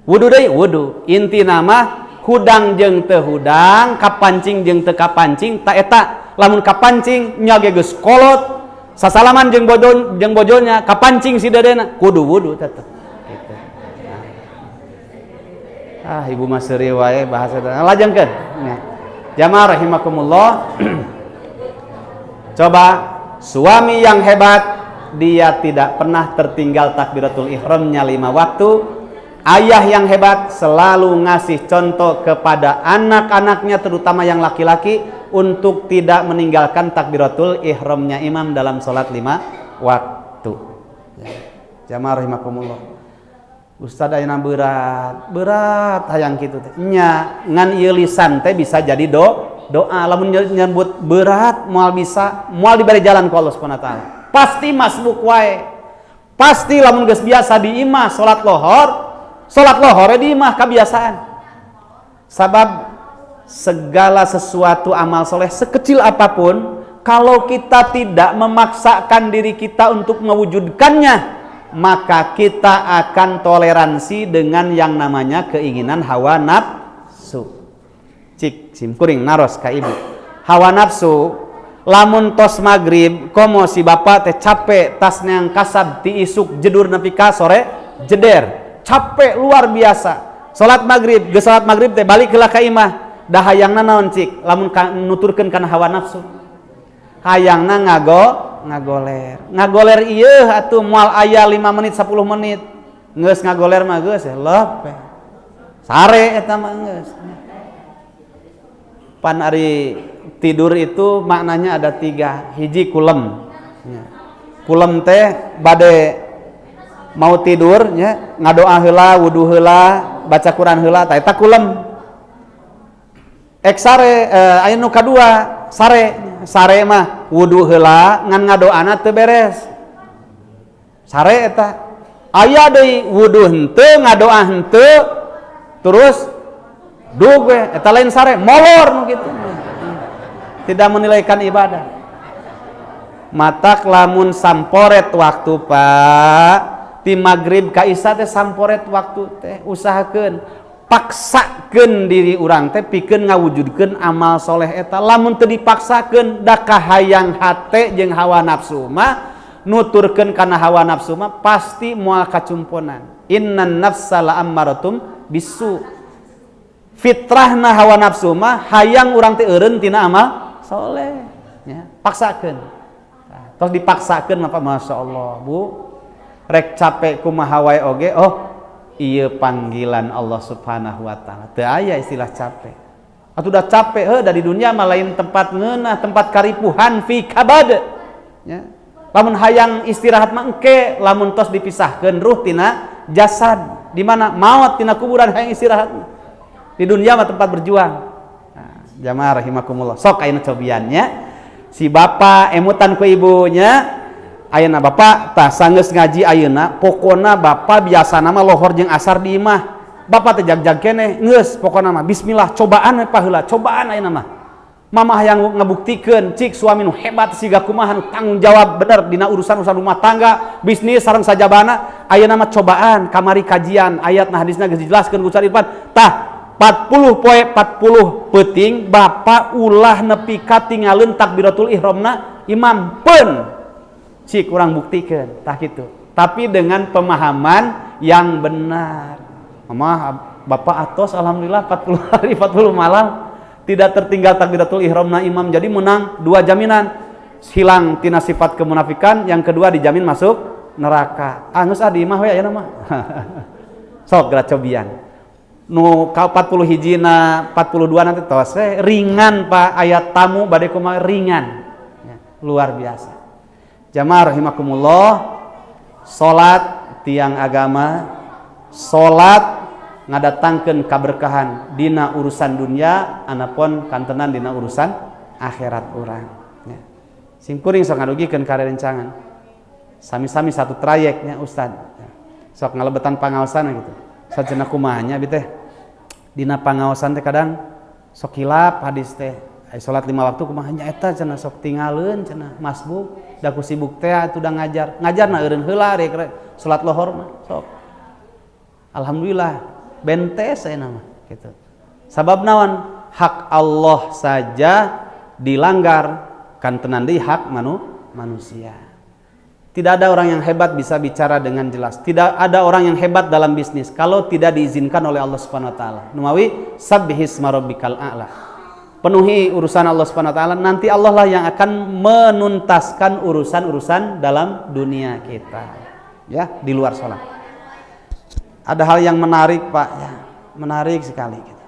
Wudu deui, wudu. Intina mah hudang jeung teu hudang, kapancing jeung teu kapancing, ta eta lamun kapancing nya ge geus kolot sasalaman jeung bojonya kapancing si dedena kudu wudu tetep gitu. Ibu mah seuri wae bahasa lajengkeun nya. Jamaah rahimakumullah. Coba suami yang hebat dia tidak pernah tertinggal takbiratul ihramnya 5 waktu. Ayah yang hebat selalu ngasih contoh kepada anak-anaknya terutama yang laki-laki untuk tidak meninggalkan takbiratul ihramnya imam dalam sholat 5 waktu. Jamaah rahimakumullah. Ustaz ayeuna berat hayang kitu teh. Nya ngan ieu lisan teh bisa jadi doa lamun nyebut berat moal diberi jalan ku Allah Subhanahu wa taala. Pasti masbuk wae. Pasti lamun geus biasa di imah salat lohor di imah kebiasaan. Sebab segala sesuatu amal soleh sekecil apapun, kalau kita tidak memaksakan diri kita untuk mewujudkannya, maka kita akan toleransi dengan yang namanya keinginan hawa nafsu. Cik simkuring naros ka ibu. Hawa nafsu lamun tos magrib komo si bapak teh capek tas neang kasab ti isuk jedur nepi ka sore jeder. Capek luar biasa. Salat maghrib, geus salat maghrib teh balik heula ka imah. Da hayangna naon cik? Lamun nuturkeun kana hawa nafsu. Hayangna ngagoler. Ngagoler ieu atuh moal aya 5 menit 10 menit. Geus ngagoler mah geus leup. Sare eta mah geus. Pan ari tidur itu maknanya ada 3. Hiji kulem. Kulem teh bade mau tidur nya ngadoa heula wudu heula baca Quran heula ta eta kulem. Sare aya nu kadua sare mah wudu heula ngan ngadoana teu beres. Sare eta aya deui wudu henteu ngadoa henteu terus dug we eta lain sare molor nu kitu. Tidak menilaikan ibadah. Matak lamun samporet waktu Pak ti magrib ka isya teh samporet waktu teh usahakeun paksakeun diri urang teh pikeun ngawujudkeun amal soleh eta. Lamun teu dipaksakeun da kahayang hate jeung hawa nafsu mah nuturkeun kana hawa nafsu mah pasti moal kacumponan. Innan nafsa la ammaratum bisu. Fitrahna hawa nafsu mah hayang urang teh eureun tina amal soleh ya, paksakeun. Nah, terus dipaksakeun mah masyaallah Bu. Rek capek kumaha wae oge, ieu panggilan Allah Subhanahu wa taala. Teu aya istilah capek. Atuh udah capek dari dunia mah lain tempat ngeunah, tempat karipuhan fi kabad. Ya. Lamun hayang istirahat mah engke, lamun tos dipisahkeun ruh tina jasad. Di mana maut tina kuburan hayang istirahat. Di dunia mah tempat berjuang. Nah, jamaah rahimakumullah. Sok ayeuna cobiannya si bapak emutan ku ibunya ayeuna Bapak tah sanggeus ngaji ayeuna pokona Bapak biasa nama lohor jeung asar di imah Bapak teh jag-jag keneh geus pokona mah bismillah cobaan we paheula cobaan ayeuna mah mamah yang ngebuktikeun cik suami nu hebat siga kumaha nu tanggung jawab bener dina urusan-urusan rumah tangga bisnis sareng sajabana ayeuna mah cobaan kamari kajian ayat na hadisna geus dijelaskeun ku Ustaz Irfan tah 40 poe 40 peuting Bapak ulah nepi ka tingaleuan takbiratul ihramna imam peun cik urang buktikeun tah kitu tapi dengan pemahaman yang benar mamah Bapak atos alhamdulillah 40 hari 40 malam tidak tertinggal takbiratul ihramna imam jadi menang dua jaminan hilang tina sifat kemunafikan yang kedua dijamin masuk neraka geus adi imah we ayeuna mah sok geura cobian nu ka 40 hijina 42 nanti tos ringan Pak ayat tamu bade kumaha ringan ya, luar biasa jamaah rahimakumullah salat tiang agama salat ngadatangkeun kaberkahan dina urusan dunia anapun kantenan dina urusan akhirat urang ya. Sim kuring sok ngadugikeun ka rencangan sami-sami satu trayeknya Ustad ya. Sok ngalebetan pangaosan gitu sajeuna kumaha nya abi teh dina pangaosan teh kadang sok hilap hadis teh ai salat 5 waktu kumaha nya eta cenah sok tinggaleuan cenah masbuk da ku sibuk teh atuh da ngajarna eureun heula rek salat lohor mah sok alhamdulillah bentes saya nama gitu. Sabab naon hak Allah saja dilanggar kan tenan deui hak manusia. Tidak ada orang yang hebat bisa bicara dengan jelas. Tidak ada orang yang hebat dalam bisnis kalau tidak diizinkan oleh Allah Subhanahu wa taala. Numawi sabbihisma rabbikal a'la. Penuhi urusan Allah Subhanahu wa taala nanti Allah lah yang akan menuntaskan urusan-urusan dalam dunia kita. Ya, di luar salat. Ada hal yang menarik Pak ya, menarik sekali gitu.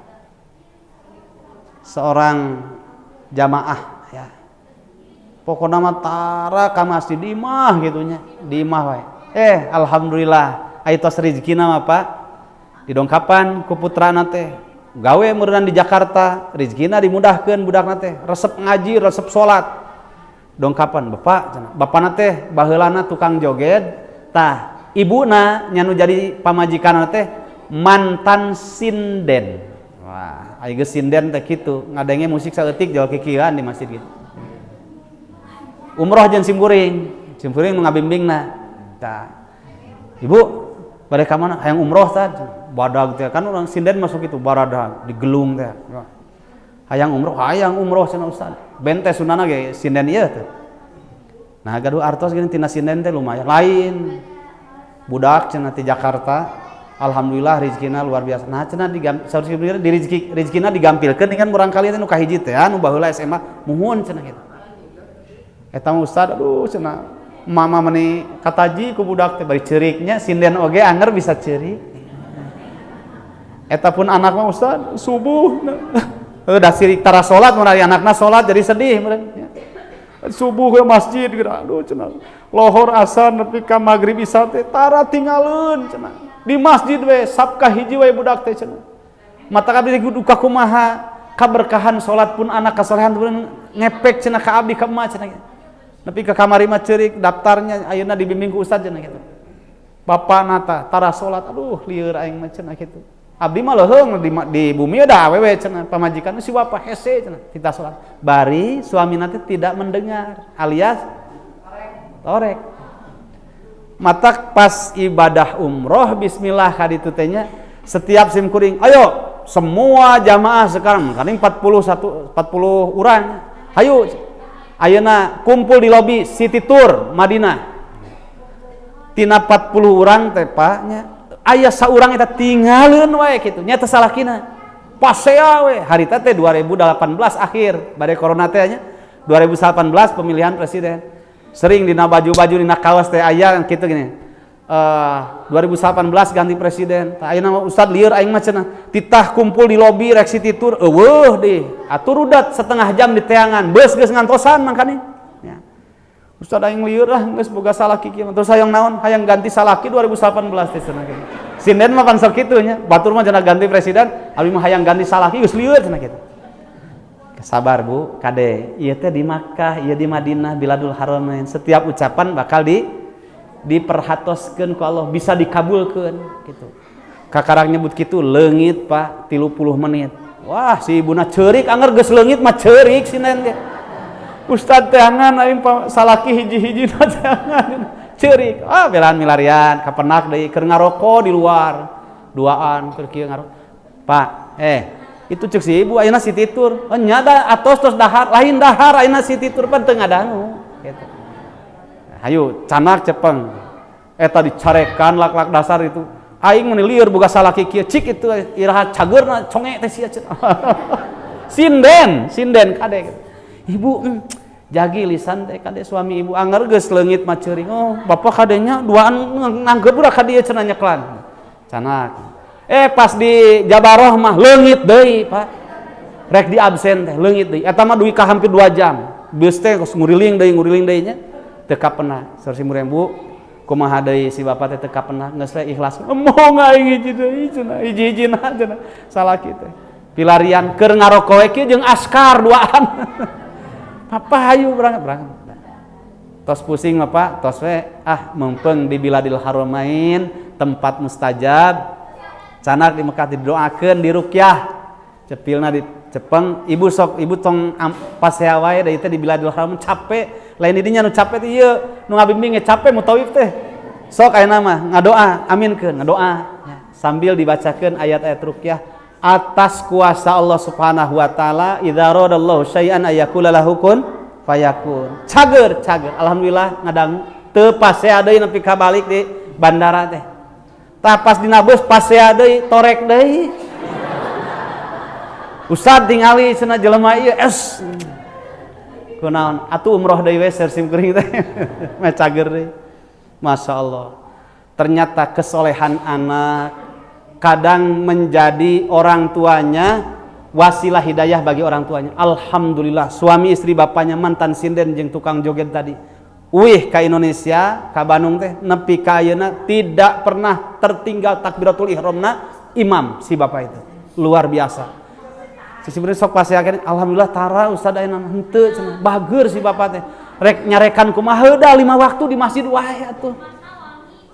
Seorang jamaah ya pokoknya mah tara ka masjid di imah gitunya di imah wae alhamdulillah aya tos rezekina mah Pak didongkapan ku putrana teh gawe meureunana di Jakarta rezekina dimudahkeun budakna teh resep ngaji resep salat dongkapan Bapak bapana teh baheulana tukang joget tah ibuna nyanu jadi pamajikan teh mantan sinden. Wah, aya geus sinden teh kitu, ngadenge musik saeutik jauh kikieuan di masjid gitu. Umroh jeung simkuring nu ngabimbingna. Tah. Ibu, bade ka mana? Hayang umroh tah. Badag teh kan urang sinden masuk itu baradag digelung teh. Hayang umroh cenah Ustaz. Bente sunana ge sinden ieu teh. Nah, gaduh artos geuning tina sinden teh lumayan lain. Budak cenah ti Jakarta alhamdulillah rezekina luar biasa nah cenah di rezekina digampilkeun dengan murang kali teh nu kahiji teh anu baheula SMA muhun cenah kitu eta mah Ustaz aduh cenah mama meuni kataji ku budak teh bari ceuriknya sinden oge anger bisa ceurik eta pun anak mah Ustaz subuh da sirik tara salat mun ari anakna salat jadi sedih meureun subuh ke masjid geura aduh cenah lohor asar nepi ka magrib isya teh tara tinggaleuan cenah di masjid we sabka hiji we budak teh cenah mata abdi duka kumaha kaberkahan salat pun anak kasolehan pun ngepek cenah ka abdi ka emak cenah nepi ka kamari mah ceurik daftarnya ayeuna dibimbing ku ustaz cenah kitu bapana tara salat aduh lieur aing mah cenah kitu abdi mah leuheung di bumi ada awewe cenah pamajikan si bapa hese cenah kita salat bari suami nanti tidak mendengar alias torek mata pas ibadah umroh bismillah kaditu teh nya setiap simkuring ayo semua jamaah sekarang kan 40 urang hayu ayeuna kumpul di lobi City Tour Madinah tina 40 urang teh Pak nya aya saurang eta tinggaleuan wae kitu nya teu salakina pasea we harita teh 2018 akhir bade corona teh nya 2018 pemilihan presiden sering dina baju-baju dina kaos teh aya kitu gini 2018 ganti presiden tah ayeuna mah Ustad lieur aing mah cenah titah kumpul di lobi rek City Tour eueuh deui atur udat setengah jam di teangan beus geus ngantosan mangkani ya Ustad aing lieur geus boga salaki kieu terus hayang naon hayang ganti salaki 2018 teh cenah kitu sinden mah pansor kitu nya batur mah cenah ganti presiden abdi mah hayang ganti salaki geus lieur cenah kitu sabar Bu, kade ieu teh di Makkah, ieu di Madinah, Biladul Haramain. Setiap ucapan bakal diperhatoskeun ku Allah, bisa dikabulkeun gitu. Kakarang nyebut kitu leungit Pak 30 menit. Wah, si ibuna ceurik anger geus leungit mah ceurik sinan ge. Ustad teh angan aing salaki hiji-hiji teh angan ceurik. Ah, belaan milarian kapenak deui keur ngaroko di luar. Duaan keur kieu ngaroko. Pak, itu cek si ibu ayeuna si titur. Oh nya da atos tos dahar, lain dahar ayeuna si titur pan teu ngadangu gitu. Hayu canak cepeng. Eta dicarekan lak-lak dasar itu. Aing mun lieur boga salaki kieu cik itu iraha cageurna conge teh sia cenah. Sinden kade. Ibu jagi lisan teh kade suami ibu anger geus leungit mah ceuring. Oh, bapak kadenya duaan nanggep udah ka dieu cenah nyeklan. Canak. Pas di Jabaroh mah leungit deui, Pak. Rek di absen teh leungit deui. Eta mah duwi ka hampir 2 jam. Beus teh geus nguriling deui nya. Teu kapena. Saur si mureng Bu, kumaha deui si bapak teh teu kapena, geus we ikhlas. Moong aing hiji deui cenah, hiji-hijina cenah. Salaki teh. Pilarian keur ngaroko we kieu jeung askar duaan. Papa hayu berangkat. Tos pusing mah Pak, tos we mempeng di Biladil Haramain, tempat mustajab. Canak di Mekah didoakeun, diruqyah. Cepilna dicepeng, ibu tong pasea wae da teh di Biladil Haram capek. Lain di dinya nu capek teh ieu, nu ngabimbing capek mutawif teh. Sok ayeuna mah ngadoa, aminkeun, ngadoa ya. Sambil dibacakeun ayat-ayat ruqyah atas kuasa Allah Subhanahu wa taala, idza radallahu syai'an ayakula lahu kun fayakun. Cager. Alhamdulillah ngadang teu pasea deui nepi ka balik di bandara teh. Tah pas dina beus pasea deui, torek deui. Ustad tingali cenah jelema ieu kunaon atuh umroh deui we sim kuring teh. Mah cager deui. Masyaallah. Ternyata kesolehan anak kadang menjadi orang tuanya wasilah hidayah bagi orang tuanya. Alhamdulillah suami istri bapaknya mantan sinden jeung tukang joget tadi. Ka Indonesia, ka Bandung teh nepi ka ayeuna tidak pernah tertinggal takbiratul ihramna imam si bapak itu. Luar biasa. Sebenarnya sok paseakeun alhamdulillah tara ustad ayeuna henteu cenah. Bageur si bapak teh. Rek nyarekan kumaha heuda 5 waktu di masjid wae atuh.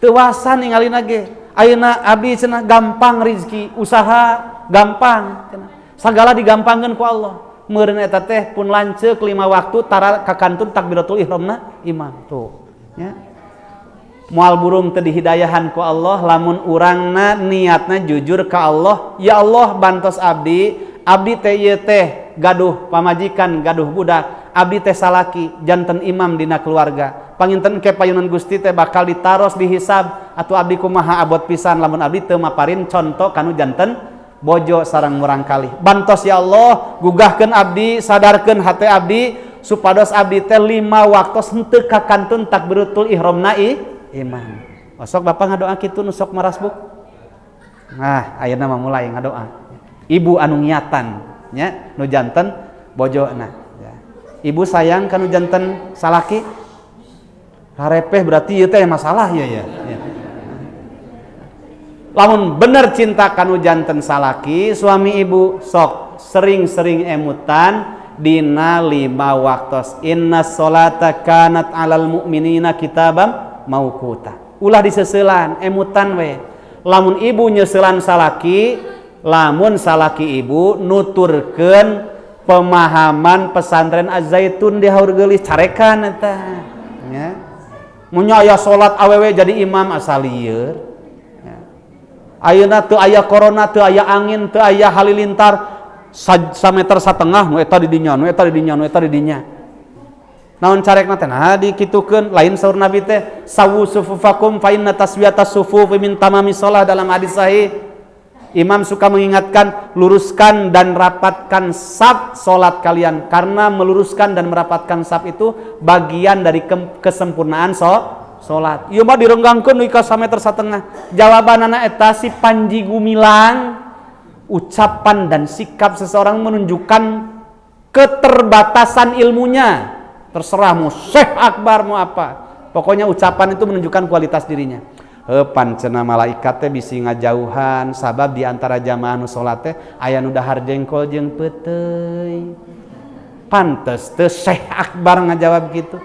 Teu wasa ningalina ge. Ayeuna abdi cenah gampang rezeki, usaha gampang cenah. Sagala digampangkeun ku Allah. Meureun eta teh pun lanceuk 5 waktu tara kakantun takbiratul ihramna imam tuh nya. Moal burung teu dihidayahan ku Allah lamun urangna niatna jujur ka Allah, ya Allah bantos abdi teh ieu teh gaduh pamajikan, gaduh budak, abdi teh salaki janten imam dina keluarga. Panginten ke payunan Gusti teh bakal ditaros dihisab atuh abdi kumaha abot pisan lamun abdi teu maparin conto kanu janten bojo sareng murang kali. Bantos ya Allah, gugahkeun abdi, sadarkeun hate abdi supados abdi teh 5 waktos henteu kakantun takbiratul ihramna imam. Sok bapak ngadoa kitu nu sok marasbuk. Nah, ayeuna mah mulai ngadoa. Ibu anu ngiatan nya nu janten bojona ya. Ibu sayang kanu janten salaki. Harepeh berarti ieu teh masalah ya. Lamun bener cinta kanu janten salaki, suami ibu sok sering-sering emutan dina 5 waktos. Inna sholata kanat alal mu'minina kitabam mauquta. Ulah diseuselan emutan we. Lamun ibu nyeuselan salaki, lamun salaki ibu nuturkeun pemahaman pesantren Az-Zaitun di Haur Geulis carekan eta nya. Mun aya salat awewe jadi imam asal lieur. Ayeuna teu aya corona, teu aya angin, teu aya halilintar 1,5 meter nu eta di dinya, nu eta di dinya. Naon carekna teh? Nah dikitukeun lain saur Nabi teh sawu sufufakum fa inna taswiyatas sufuf min tamami shalah dalam hadis sahih. Imam suka mengingatkan luruskan dan rapatkan saf salat kalian karena meluruskan dan merapatkan saf itu bagian dari kesempurnaan salat. Ieu mah direnggangkeun deui ka 1,5 meter. Jawabanana eta si Panji Gumilang, ucapan dan sikap seseorang menunjukkan keterbatasan ilmunya. Terserah mau Syekh Akbar mau apa. Pokoknya ucapan itu menunjukkan kualitas dirinya. Heupan cenah malaikat teh bisi ngajauhan sabab di antara jamaah nu salat teh aya nu dahar jengkol jeung peuteuy. Pantes teu Syekh Akbar ngajawab gitu.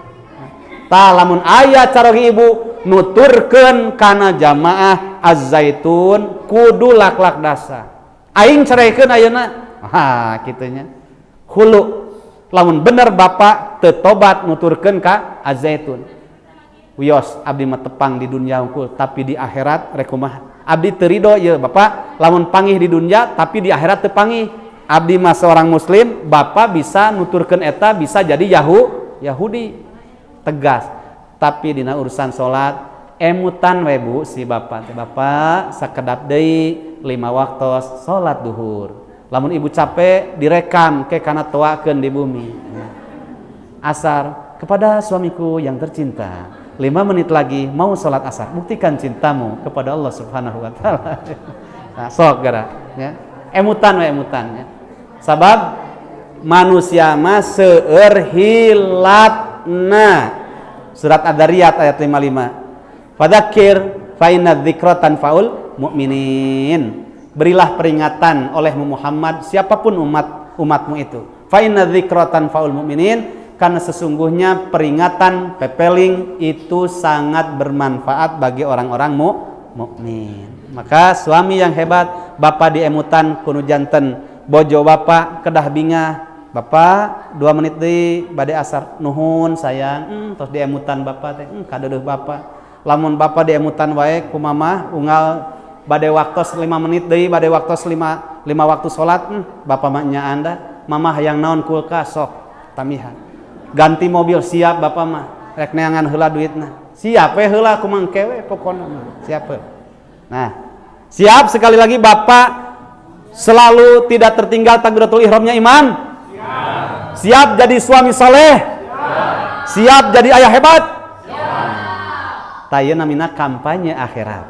Tah lamun aya carogi ibu nuturkeun kana jamaah Az-Zaitun kudu laklak dasa. Aing cereikeun ayeuna. Ha kitu nya. Hulu lamun bener bapak teu tobat nuturkeun ka Az-Zaitun. Wios abdi mah tepang di dunia unggul tapi di akhirat rek kumaha? Abdi teu ridho ieu bapak lamun pangih di dunia tapi di akhirat teu pangih. Abdi mah seorang muslim, bapak bisa nuturkeun eta bisa jadi Yahudi. Tegas. Tapi dina urusan salat emutan we Bu si bapak. Bapak sakedap deui 5 waktos salat duhur. Lamun ibu capek direkam ke kana toakeun di bumi. Asar kepada suamiku yang tercinta. 5 menit lagi mau salat asar. Buktikan cintamu kepada Allah Subhanahu wa taala. Nah, sok gara ya. Emutan we emutan ya. Sabab manusia mah seueur hilatna. Surat Ad-Dariyat ayat 55. Fadzakir fa inna dzikra tanfaul mu'minin. Berilah peringatan olehmu Muhammad siapapun umatmu itu. Fa inna dzikra tanfaul mu'minin, karena sesungguhnya peringatan pepeling itu sangat bermanfaat bagi orang-orang mukmin. Maka suami yang hebat, bapak diemutan kudu janten. Bojo bapak kedah bingah, bapak 2 menit deui bade asar nuhun sayang, terus diemutan bapak teh kadeueuh bapak. Lamun bapak diemutan wae ku mamah unggal bade waktos 5 menit deui bade waktos 5 waktu salat, bapak mah nya anda mamah hayang naon kulkas sok tamihan. Ganti mobil siap bapak mah rek neangan heula duitna. Siap we heula ku mangke we pokona siap we. Nah, siap sekali lagi bapak selalu tidak tertinggal takbiratul ihramnya imam. Siap jadi suami saleh. Siap jadi ayah hebat. Tayeu namina kampanye akhirat.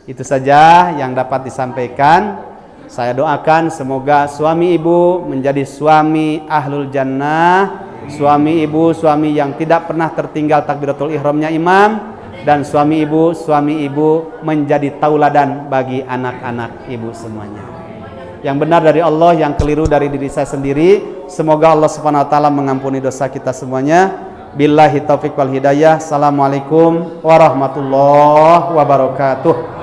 Itu saja yang dapat disampaikan. Saya doakan semoga suami ibu menjadi suami ahlul jannah, suami ibu suami yang tidak pernah tertinggal takbiratul ihramnya imam, dan suami ibu menjadi tauladan bagi anak-anak ibu semuanya. Yang benar dari Allah, yang keliru dari diri saya sendiri. Semoga Allah Subhanahu wa taala mengampuni dosa kita semuanya. Billahi taufiq wal hidayah. Assalamualaikum warahmatullahi wabarakatuh.